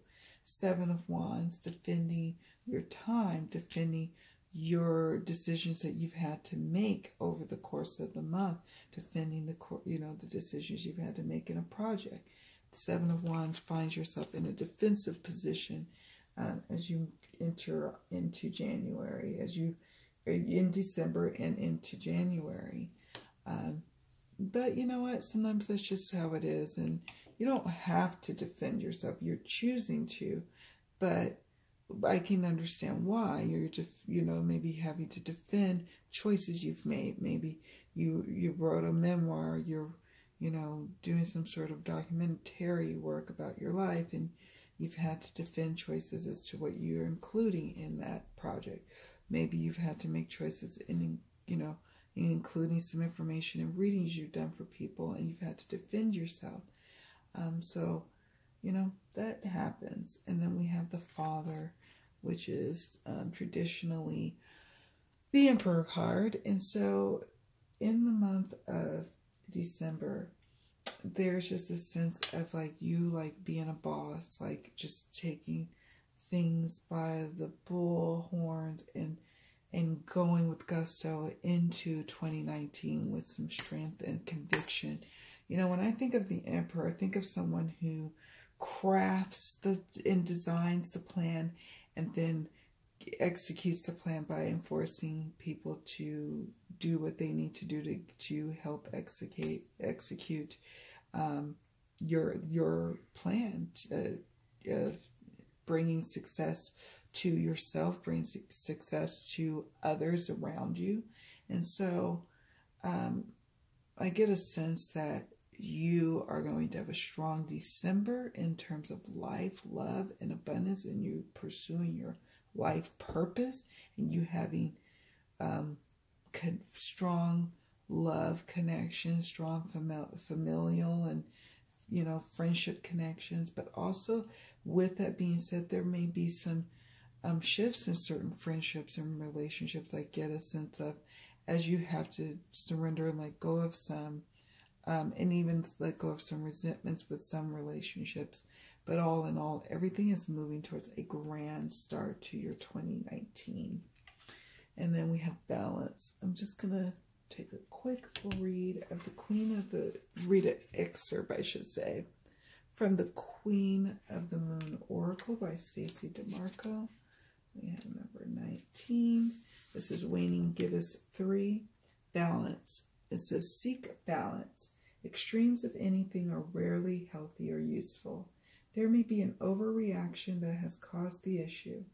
Seven of Wands, defending your time, defending your decisions that you've had to make over the course of the month, defending the decisions you've had to make in a project. Seven of Wands finds yourself in a defensive position as you enter into January, in December and into January. But you know what? Sometimes that's just how it is, and you don't have to defend yourself. You're choosing to, but I can understand why you're maybe having to defend choices you've made. Maybe you wrote a memoir. You're doing some sort of documentary work about your life, and you've had to defend choices as to what you're including in that project. Maybe you've had to make choices in including some information and readings you've done for people, and you've had to defend yourself. So that happens. And then we have the Father, which is traditionally the Emperor card. And so in the month of December, there's just a sense of you being a boss, like just taking things by the bull horns and going with gusto into 2019 with some strength and conviction. When I think of the Emperor, I think of someone who crafts and designs the plan and then executes the plan by enforcing people to do what they need to do to help execute your plan, bringing success to yourself, bringing success to others around you. And so I get a sense that you are going to have a strong December in terms of life, love, and abundance, and you pursuing your life purpose, and you having strong love connections, strong familial and friendship connections. But also, with that being said, there may be some shifts in certain friendships and relationships. I get a sense of, as you have to surrender and let go of some, and even let go of some resentments with some relationships. But all in all, everything is moving towards a grand start to your 2019. And then we have balance. I'm just going to take a quick read of the Queen of the, read an excerpt, I should say, from the Queen of the Moon Oracle by Stacey DeMarco. We have number 19. This is waning, give us 3. Balance. It says seek balance. Extremes of anything are rarely healthy or useful. There may be an overreaction that has caused the issue.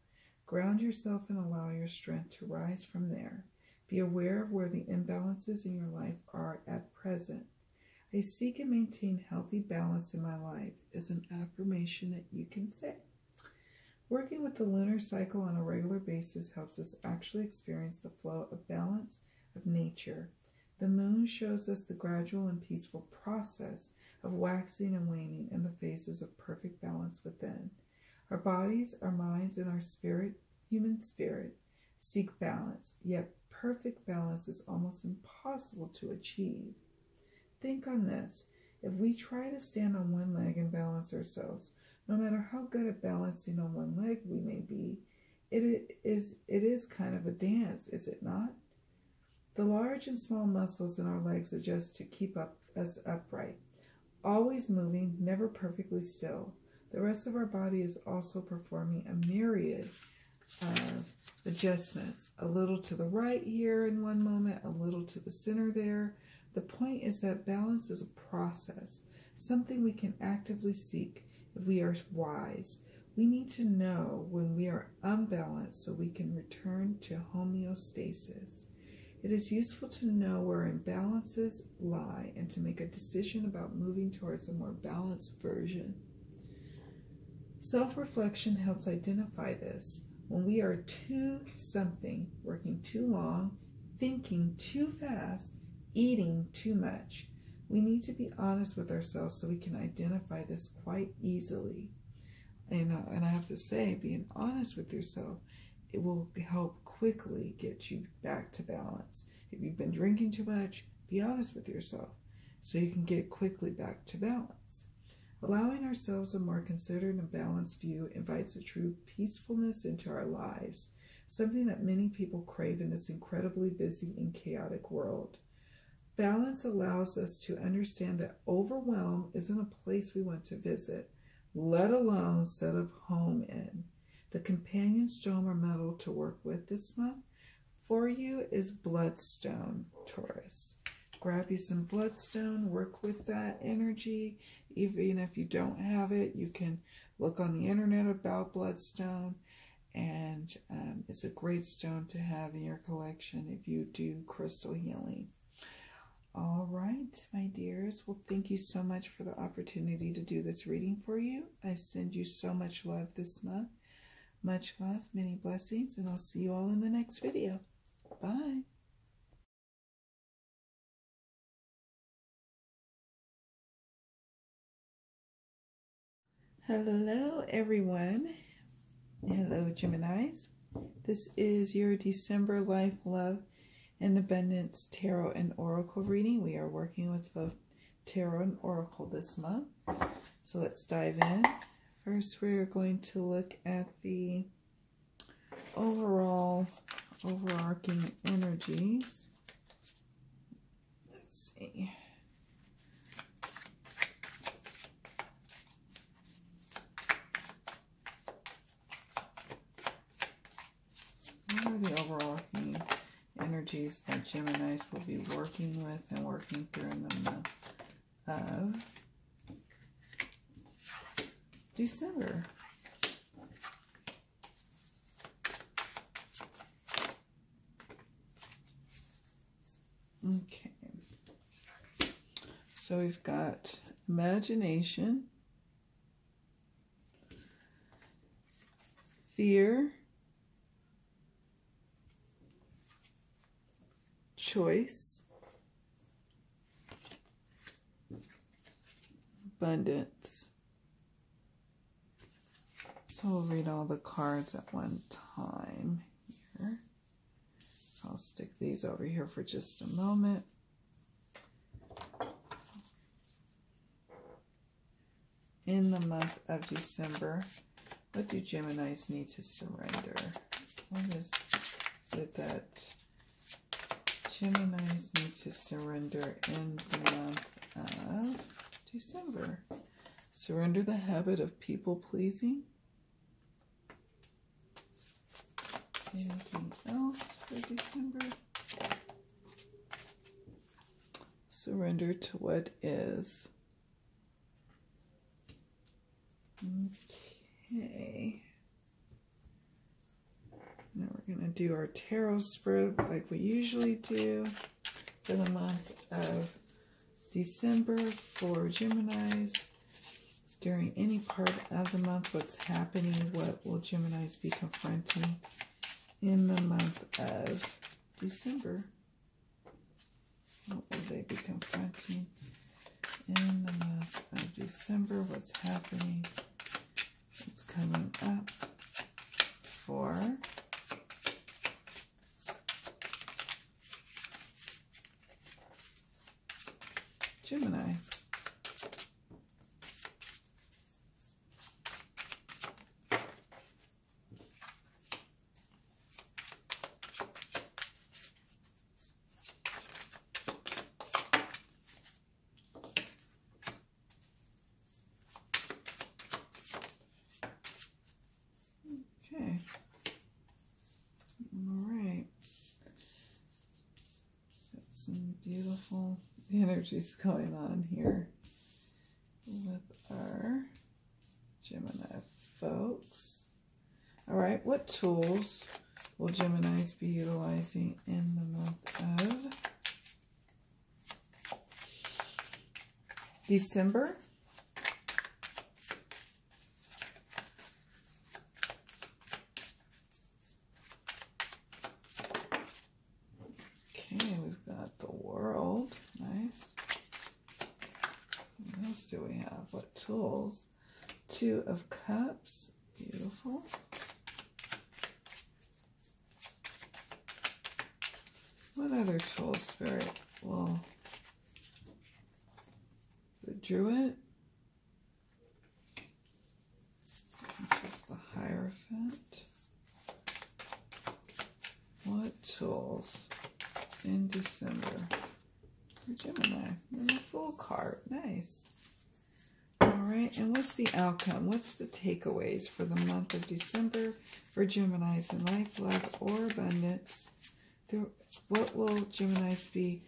Ground yourself and allow your strength to rise from there. Be aware of where the imbalances in your life are at present. I seek and maintain healthy balance in my life is an affirmation that you can say. Working with the lunar cycle on a regular basis helps us actually experience the flow of balance of nature. The moon shows us the gradual and peaceful process of waxing and waning and the phases of perfect balance within. Our bodies, our minds, and our spirit, human spirit, seek balance, yet perfect balance is almost impossible to achieve. Think on this. If we try to stand on one leg and balance ourselves, no matter how good at balancing on one leg we may be, it is kind of a dance, is it not? The large and small muscles in our legs adjust to keep us upright, always moving, never perfectly still. The rest of our body is also performing a myriad of adjustments, a little to the right here in one moment, a little to the center there. The point is that balance is a process, something we can actively seek if we are wise. We need to know when we are unbalanced so we can return to homeostasis. It is useful to know where imbalances lie and to make a decision about moving towards a more balanced version. Self-reflection helps identify this. When we are too something, working too long, thinking too fast, eating too much, we need to be honest with ourselves so we can identify this quite easily. And I have to say, being honest with yourself, it will help quickly get you back to balance. If you've been drinking too much, be honest with yourself so you can get quickly back to balance. Allowing ourselves a more considered and balanced view invites a true peacefulness into our lives, something that many people crave in this incredibly busy and chaotic world. Balance allows us to understand that overwhelm isn't a place we want to visit, let alone set up home in. The companion stone or metal to work with this month for you is bloodstone, Taurus. Grab you some bloodstone, work with that energy. Even if you don't have it, you can look on the internet about bloodstone, and it's a great stone to have in your collection if you do crystal healing. All right, my dears. Well, thank you so much for the opportunity to do this reading for you. I send you so much love this month. Much love, many blessings, and I'll see you all in the next video. Bye. Hello, everyone. Hello, Geminis. This is your December Life, Love, and Abundance Tarot and Oracle reading. We are working with both Tarot and Oracle this month. So let's dive in. First, we're going to look at the overarching energies. Let's see. What are the overarching energies that Geminis will be working with and working through in the month of December? Okay. So we've got imagination, fear, choice, abundance. So we'll read all the cards at one time here. So I'll stick these over here for just a moment. In the month of December, what do Geminis need to surrender? What is it that Geminis need to surrender in the month of December? Surrender the habit of people pleasing. Anything else for December? Surrender to what is. Okay. Now we're going to do our tarot spread like we usually do for the month of December for Geminis. During any part of the month, what's happening, what will Geminis be confronting in the month of December? What will they be confronting in the month of December? What's happening? What's coming up for Geminis? Okay. All right. Got some beautiful energies going on here with our Gemini folks. All right, what tools will Geminis be utilizing in the month of December? Okay, we've got the World. Nice. What else do we have? What tools? Two of Cups. Beautiful. What other tools, Spirit? Well, the Druid. Just the Hierophant. What tools in December for Gemini? And the Fool card. Nice. All right, and what's the outcome? What's the takeaways for the month of December for Geminis in life, love, or abundance? What will Geminis be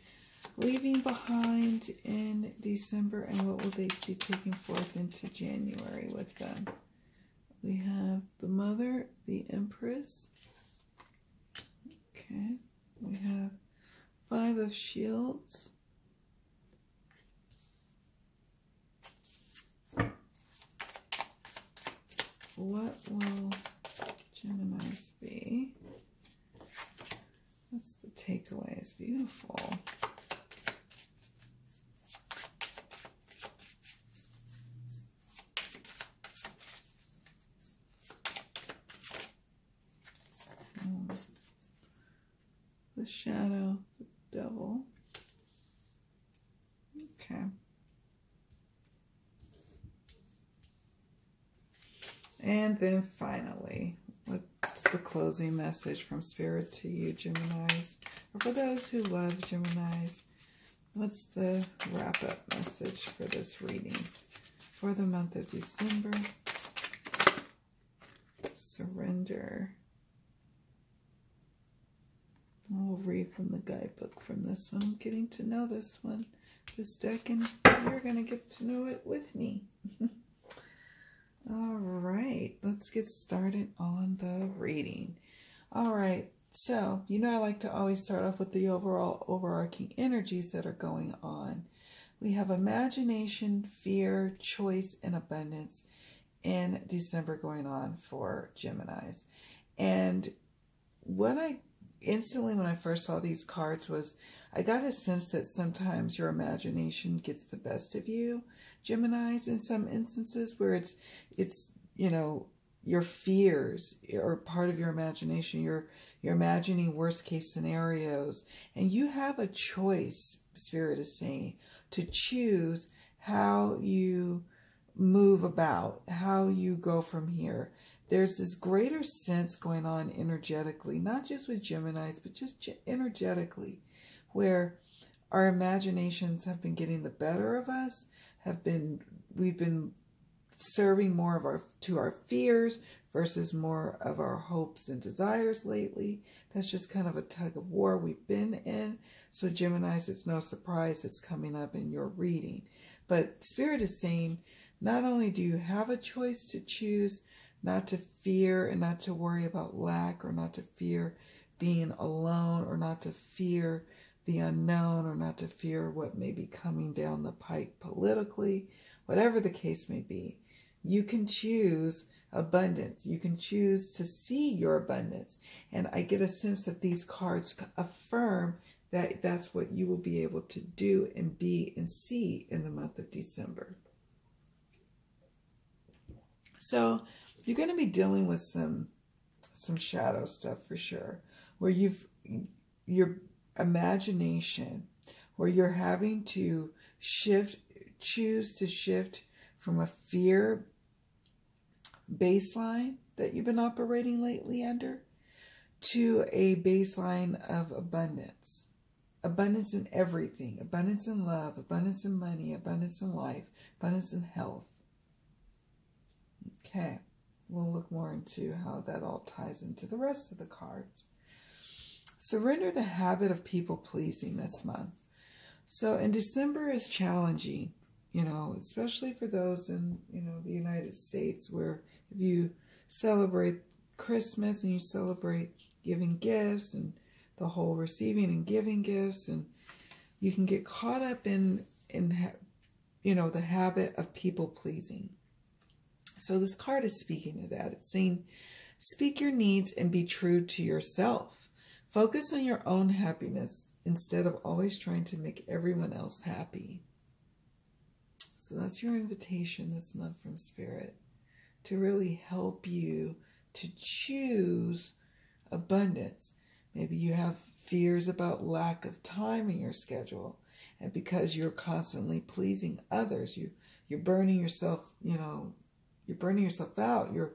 leaving behind in December, and what will they be taking forth into January with them? We have the Mother, the Empress. Okay, we have Five of Shields. What will Geminis be? What's the takeaway? It's beautiful. The Shadow, the Devil. Okay. And then finally, what's the closing message from Spirit to you, Geminis? Or for those who love Geminis, what's the wrap-up message for this reading for the month of December? Surrender. I'll read from the guidebook from this one. I'm getting to know this one, this deck, and you're going to get to know it with me. All right, let's get started on the reading. All right, so, you know I like to always start off with the overall overarching energies that are going on. We have imagination, fear, choice, and abundance in December going on for Geminis. And what I instantly, when I first saw these cards, was I got a sense that sometimes your imagination gets the best of you, Geminis, in some instances where it's you know, your fears are part of your imagination. You're imagining worst case scenarios, and you have a choice, Spirit is saying, to choose how you move about, how you go from here. There's this greater sense going on energetically, not just with Geminis, but just energetically, where our imaginations have been getting the better of us, we've been serving more of our fears versus more of our hopes and desires lately. That's just kind of a tug of war we've been in. So Geminis, it's no surprise it's coming up in your reading. But Spirit is saying, not only do you have a choice to choose not to fear and not to worry about lack, or not to fear being alone, or not to fear the unknown, or not to fear what may be coming down the pike politically, whatever the case may be. You can choose abundance. You can choose to see your abundance. And I get a sense that these cards affirm that that's what you will be able to do and be and see in the month of December. So you're going to be dealing with some shadow stuff for sure, where your imagination, where you're having to choose to shift from a fear baseline that you've been operating lately under to a baseline of abundance. Abundance in everything. Abundance in love, abundance in money, abundance in life, abundance in health. Okay, we'll look more into how that all ties into the rest of the cards. Surrender the habit of people pleasing this month. So in December is challenging, especially for those in, the United States, where if you celebrate Christmas and you celebrate giving gifts and the whole receiving and giving gifts, and you can get caught up in the habit of people pleasing. So this card is speaking to that. It's saying, speak your needs and be true to yourself. Focus on your own happiness instead of always trying to make everyone else happy. So that's your invitation this month from Spirit, to really help you to choose abundance. Maybe you have fears about lack of time in your schedule, and because you're constantly pleasing others, you're burning yourself, you're burning yourself out. You're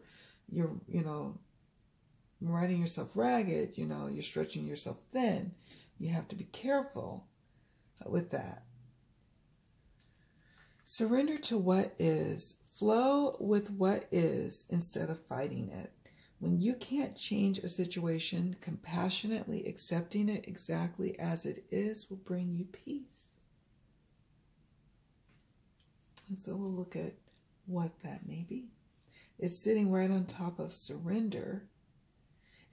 riding yourself ragged. You're stretching yourself thin. You have to be careful with that. Surrender to what is. Flow with what is instead of fighting it. When you can't change a situation, compassionately accepting it exactly as it is will bring you peace. And so we'll look at what that may be. It's sitting right on top of surrender.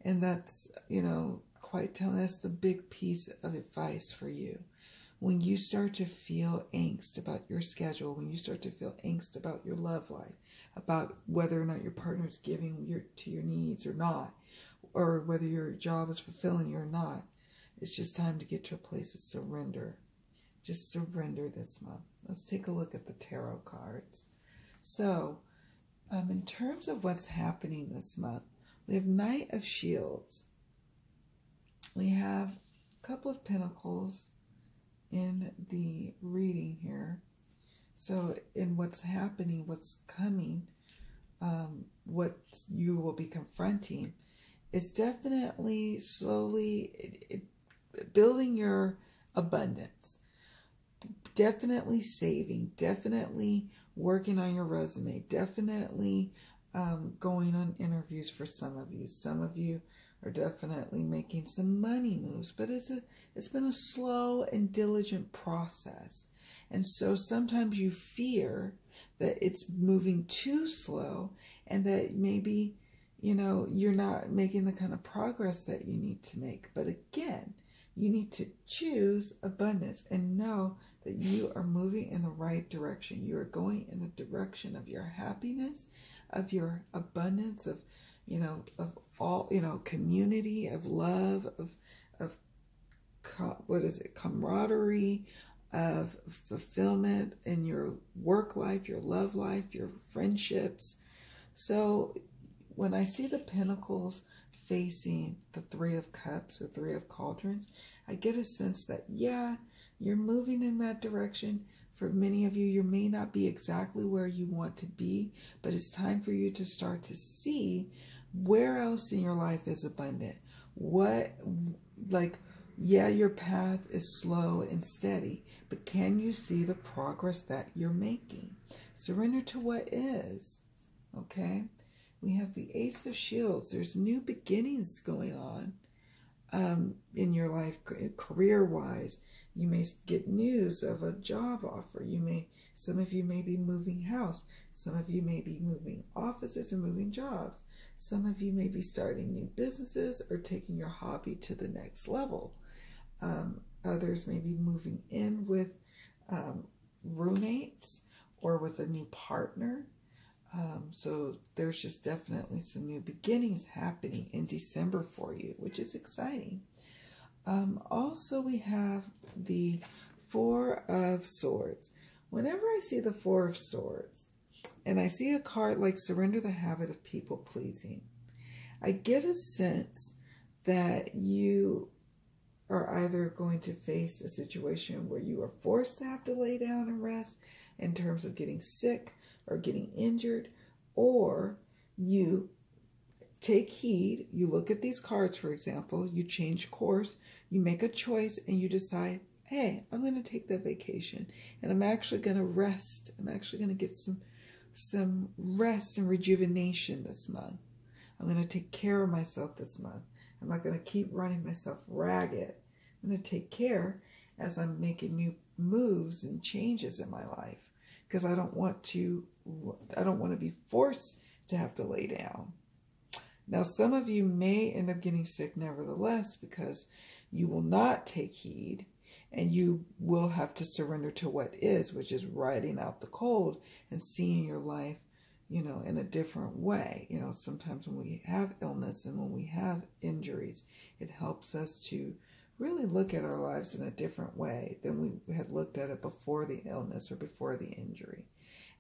And that's, quite telling us the big piece of advice for you. When you start to feel angst about your schedule, when you start to feel angst about your love life, about whether or not your partner is giving to your needs or not, or whether your job is fulfilling you or not, it's just time to get to a place of surrender. Just surrender this month. Let's take a look at the tarot cards. So, in terms of what's happening this month, we have Knight of Shields. We have a couple of Pentacles in the reading here. So in what's happening, what's coming, what you will be confronting, it's definitely slowly building your abundance. Definitely saving, definitely working on your resume, definitely going on interviews for some of you. Some of you are definitely making some money moves, but it's been a slow and diligent process. And so sometimes you fear that it's moving too slow and that maybe, you're not making the kind of progress that you need to make. But again, you need to choose abundance and know that you are moving in the right direction. You are going in the direction of your happiness, of your abundance, of all, community, of love, of camaraderie, of fulfillment in your work life, your love life, your friendships. So when I see the Pentacles facing the Three of Cups or Three of Cauldrons, I get a sense that, yeah, you're moving in that direction. For many of you, you may not be exactly where you want to be, but it's time for you to start to see where else in your life is abundant. Yeah, your path is slow and steady, but can you see the progress that you're making? Surrender to what is, okay? We have the Ace of Shields. There's new beginnings going on in your life, career-wise. You may get news of a job offer. Some of you may be moving house. Some of you may be moving offices or moving jobs. Some of you may be starting new businesses or taking your hobby to the next level. Others may be moving in with roommates or with a new partner. So there's just definitely some new beginnings happening in December for you, which is exciting. Also, we have the Four of Swords. Whenever I see the Four of Swords, and I see a card like Surrender the Habit of People Pleasing, I get a sense that you are either going to face a situation where you are forced to have to lay down and rest in terms of getting sick or getting injured, or you take heed, you look at these cards, for example, you change course, you make a choice, and you decide, hey, I'm going to take that vacation, and I'm actually going to rest. I'm actually going to get some rest and rejuvenation this month. I'm going to take care of myself this month. I'm not going to keep running myself ragged. I'm going to take care as I'm making new moves and changes in my life, because I don't want to be forced to have to lay down. Now, some of you may end up getting sick nevertheless, because you will not take heed, and you will have to surrender to what is, which is riding out the cold and seeing your life, in a different way. Sometimes when we have illness and when we have injuries, it helps us to really look at our lives in a different way than we had looked at it before the illness or before the injury.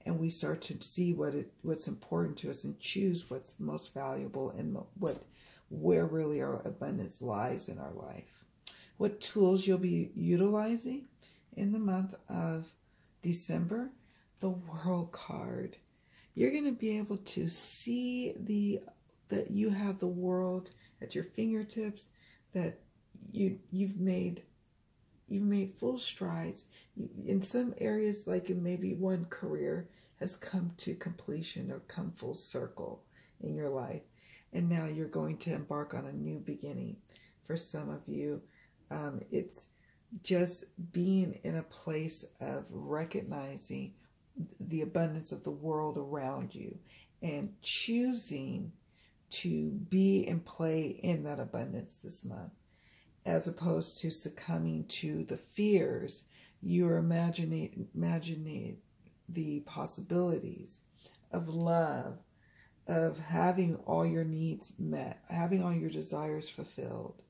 And we start to see what's important to us and choose what's most valuable and where really our abundance lies in our life. What tools you'll be utilizing in the month of December? The World card. You're going to be able to see that you have the world at your fingertips, that you've made full strides. In some areas, like in maybe one career, has come to completion or come full circle in your life. And now you're going to embark on a new beginning. For some of you, it's just being in a place of recognizing the abundance of the world around you and choosing to be and play in that abundance this month, as opposed to succumbing to the fears. You're imagining the possibilities of love, of having all your needs met, having all your desires fulfilled.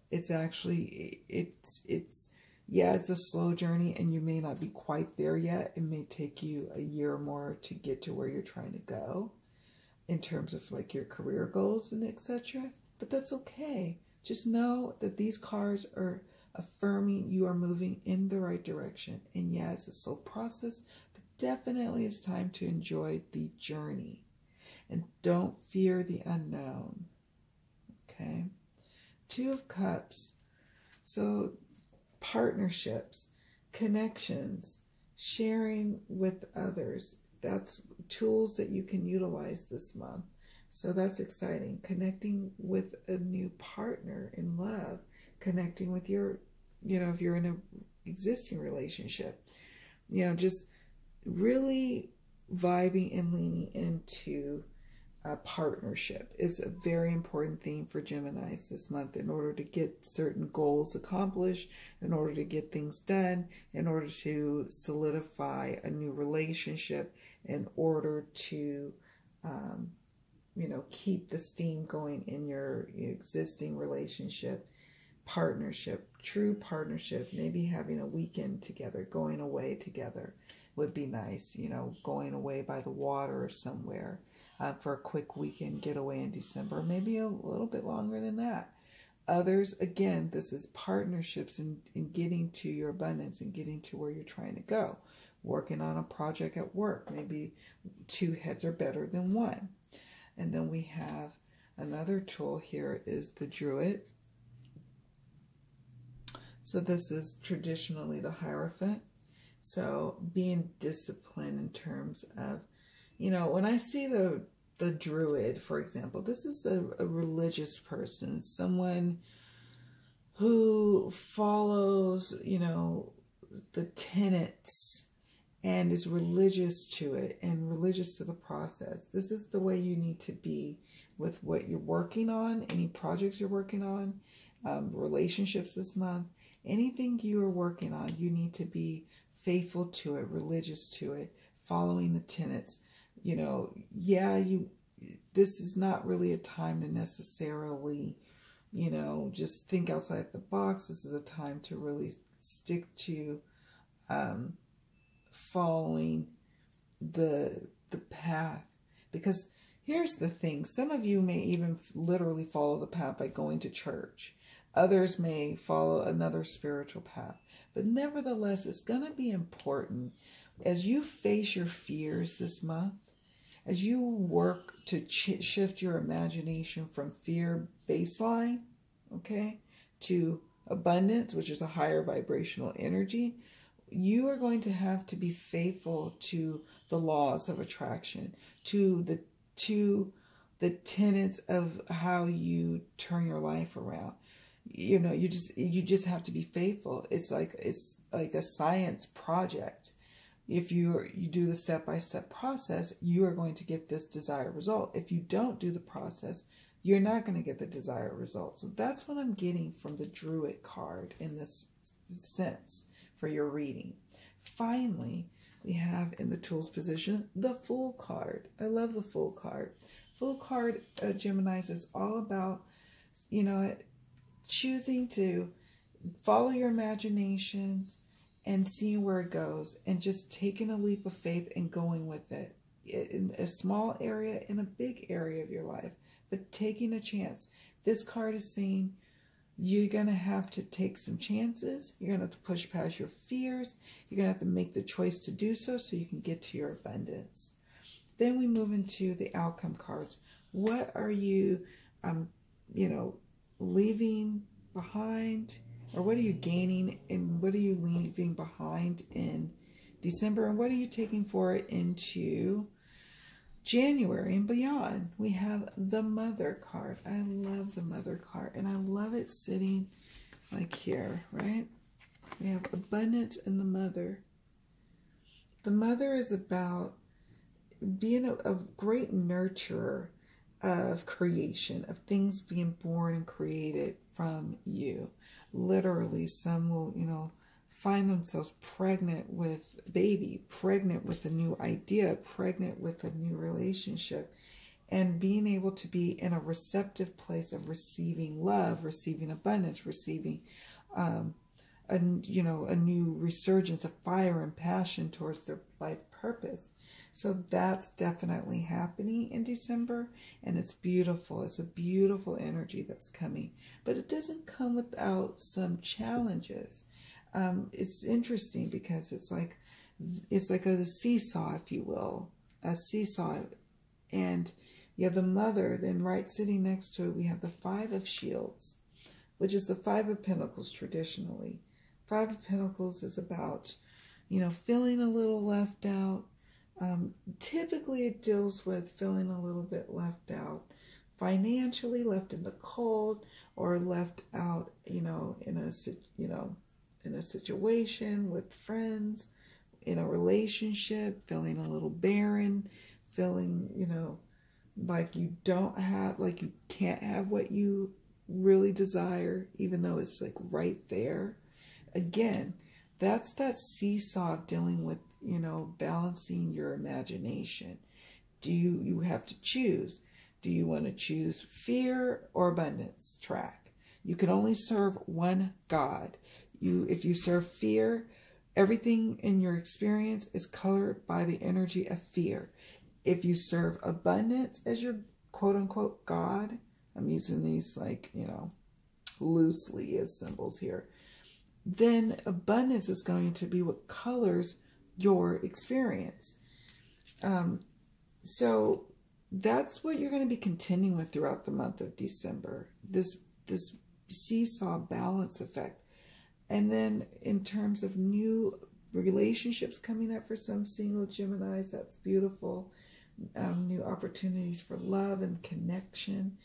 It's actually, it's a slow journey, and you may not be quite there yet. It may take you a year or more to get to where you're trying to go in terms of like your career goals and etc. But that's okay. Just know that these cards are affirming you are moving in the right direction. And yes, it's a slow process, but definitely it's time to enjoy the journey. And don't fear the unknown. Okay? Two of Cups. So partnerships, connections, sharing with others. That's tools that you can utilize this month. So that's exciting. Connecting with a new partner in love, connecting with your, if you're in an existing relationship, just really vibing and leaning into a partnership is a very important theme for Geminis this month, in order to get certain goals accomplished, in order to get things done, in order to solidify a new relationship, in order to keep the steam going in your existing relationship. Partnership, true partnership, maybe having a weekend together, going away together would be nice, going away by the water or somewhere for a quick weekend getaway in December, maybe a little bit longer than that. Others, again, this is partnerships in getting to your abundance and getting to where you're trying to go. Working on a project at work, maybe two heads are better than one. And then we have another tool here is the Druid. So this is traditionally the Hierophant. So being disciplined in terms of, you know, when I see the Druid, for example, this is a religious person, someone who follows, you know, the tenets and is religious to it and religious to the process. This is the way you need to be with what you're working on, any projects you're working on, relationships this month, anything you are working on, you need to be faithful to it, religious to it, following the tenets. You know, this is not really a time to necessarily, you know, just think outside the box. This is a time to really stick to following the path. Because here's the thing, some of you may even literally follow the path by going to church. Others may follow another spiritual path. But nevertheless, it's going to be important as you face your fears this month, as you work to shift your imagination from fear baseline, okay, to abundance, which is a higher vibrational energy. You are going to have to be faithful to the laws of attraction, to the tenets of how you turn your life around. You know, you just have to be faithful. It's like a science project. If you do the step-by-step process, you are going to get this desired result. If you don't do the process, you're not going to get the desired result. So that's what I'm getting from the Druid card in this sense for your reading. Finally, we have in the tools position the Fool card. I love the Fool card. Fool card, Geminis, is all about, you know, choosing to follow your imaginations and seeing where it goes and just taking a leap of faith and going with it in a small area, in a big area of your life, but taking a chance. This card is saying you're going to have to take some chances. You're going to have to push past your fears. You're going to have to make the choice to do so you can get to your abundance. Then we move into the outcome cards. What are you, you know, leaving behind, or what are you gaining, and what are you leaving behind in December, and what are you taking forward into January and beyond? We have the Mother card. I love the Mother card, and I love it sitting like here, right? We have abundance in the Mother. The Mother is about being a great nurturer of creation, of things being born and created from you. Literally, some will, you know, find themselves pregnant with baby, pregnant with a new idea, pregnant with a new relationship, and being able to be in a receptive place of receiving love, receiving abundance, receiving a new resurgence of fire and passion towards their life purpose. So that's definitely happening in December, and it's beautiful. It's a beautiful energy that's coming, but it doesn't come without some challenges. It's interesting because it's like a seesaw, if you will, a seesaw, and you have the Mother. Then right sitting next to it, we have the Five of Shields, which is the Five of Pentacles traditionally. Five of Pentacles is about, you know, feeling a little left out. Typically it deals with feeling a little bit left out financially, left in the cold, or left out, you know, in a situation with friends, in a relationship, feeling a little barren, feeling, you know, like you can't have what you really desire, even though it's like right there. Again, that's that seesaw of dealing with, you know, balancing your imagination. You have to choose. Do you want to choose fear or abundance track? You can only serve one God. If you serve fear, everything in your experience is colored by the energy of fear. If you serve abundance as your quote unquote God, I'm using these like, you know, loosely as symbols here, then abundance is going to be what colors your experience. So that's what you're going to be contending with throughout the month of December. This seesaw balance effect. And then in terms of new relationships coming up for some single Geminis, that's beautiful. New opportunities for love and connection,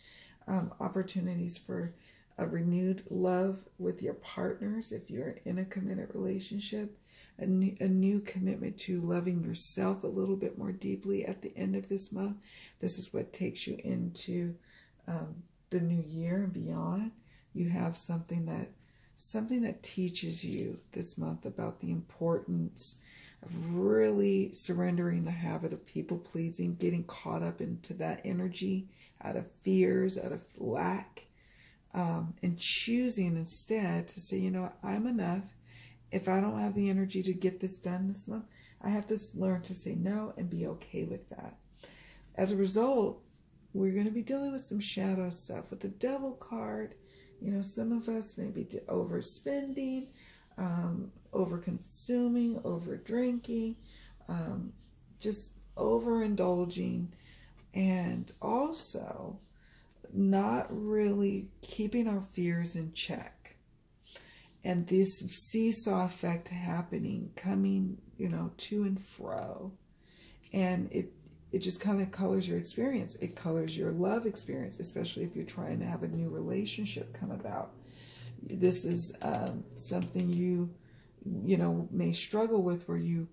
opportunities for a renewed love with your partners if you're in a committed relationship, a new commitment to loving yourself a little bit more deeply at the end of this month. This is what takes you into the new year and beyond. You have something that teaches you this month about the importance of really surrendering the habit of people pleasing, getting caught up into that energy out of fears, out of lack, and choosing instead to say, you know what, I'm enough. If I don't have the energy to get this done this month, I have to learn to say no and be okay with that. As a result, we're going to be dealing with some shadow stuff. With the Devil card, you know, some of us may be overspending, over-consuming, over-drinking, just overindulging, and also not really keeping our fears in check. And this seesaw effect happening, coming, you know, to and fro. And it just kind of colors your experience. It colors your love experience, especially if you're trying to have a new relationship come about. This is something you know, may struggle with, where you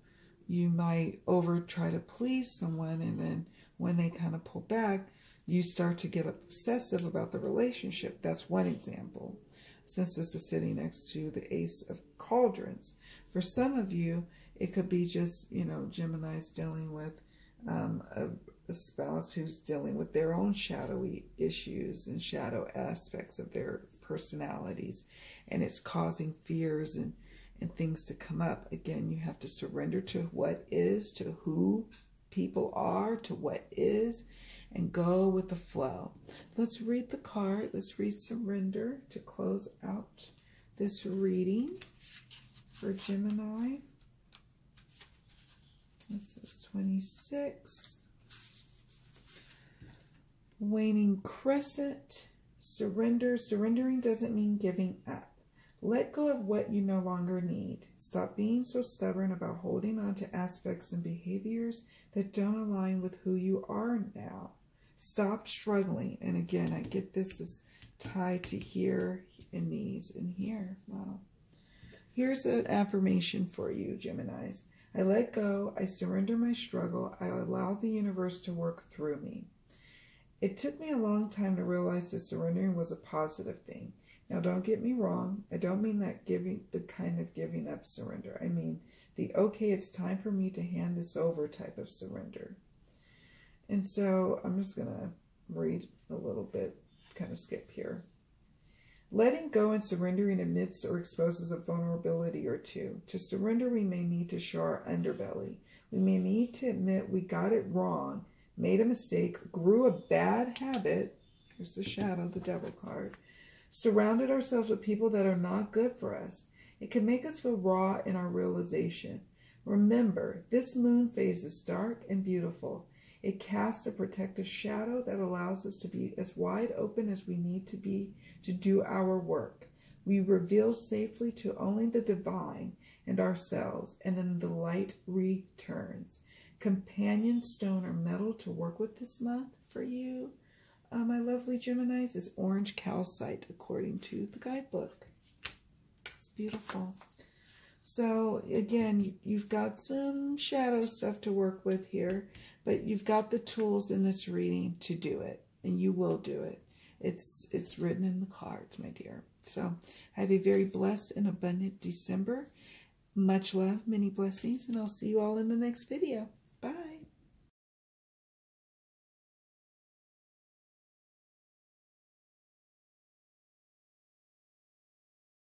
might try to please someone, and then when they kind of pull back, you start to get obsessive about the relationship. That's one example, since this is sitting next to the Ace of Cauldrons. For some of you, it could be just, you know, Gemini's dealing with a spouse who's dealing with their own shadowy issues and shadow aspects of their personalities, and it's causing fears and things to come up. Again, you have to surrender to what is, to who people are, to what is, and go with the flow. Let's read the card. Let's read Surrender to close out this reading for Gemini. This is 26. Waning Crescent. Surrender. Surrendering doesn't mean giving up. Let go of what you no longer need. Stop being so stubborn about holding on to aspects and behaviors that don't align with who you are now. Stop struggling. And again, I get this is tied to here and these and here. Wow. Here's an affirmation for you, Geminis. I let go. I surrender my struggle. I allow the universe to work through me. It took me a long time to realize that surrendering was a positive thing. Now, don't get me wrong. I don't mean that the kind of giving up surrender. I mean the, okay, it's time for me to hand this over type of surrender. And so I'm just going to read a little bit, kind of skip here. Letting go and surrendering admits or exposes a vulnerability or two. To surrender, we may need to show our underbelly. We may need to admit we got it wrong, made a mistake, grew a bad habit. Here's the shadow, the Devil card. Surrounded ourselves with people that are not good for us. It can make us feel raw in our realization. Remember, this moon phase is dark and beautiful. It casts a protective shadow that allows us to be as wide open as we need to be to do our work. We reveal safely to only the divine and ourselves, and then the light returns. Companion stone or metal to work with this month for you, my lovely Geminis, is orange calcite, according to the guidebook. It's beautiful. So again, you've got some shadow stuff to work with here, but you've got the tools in this reading to do it, and you will do it. It's written in the cards, my dear. So have a very blessed and abundant December. Much love, many blessings, and I'll see you all in the next video. Bye.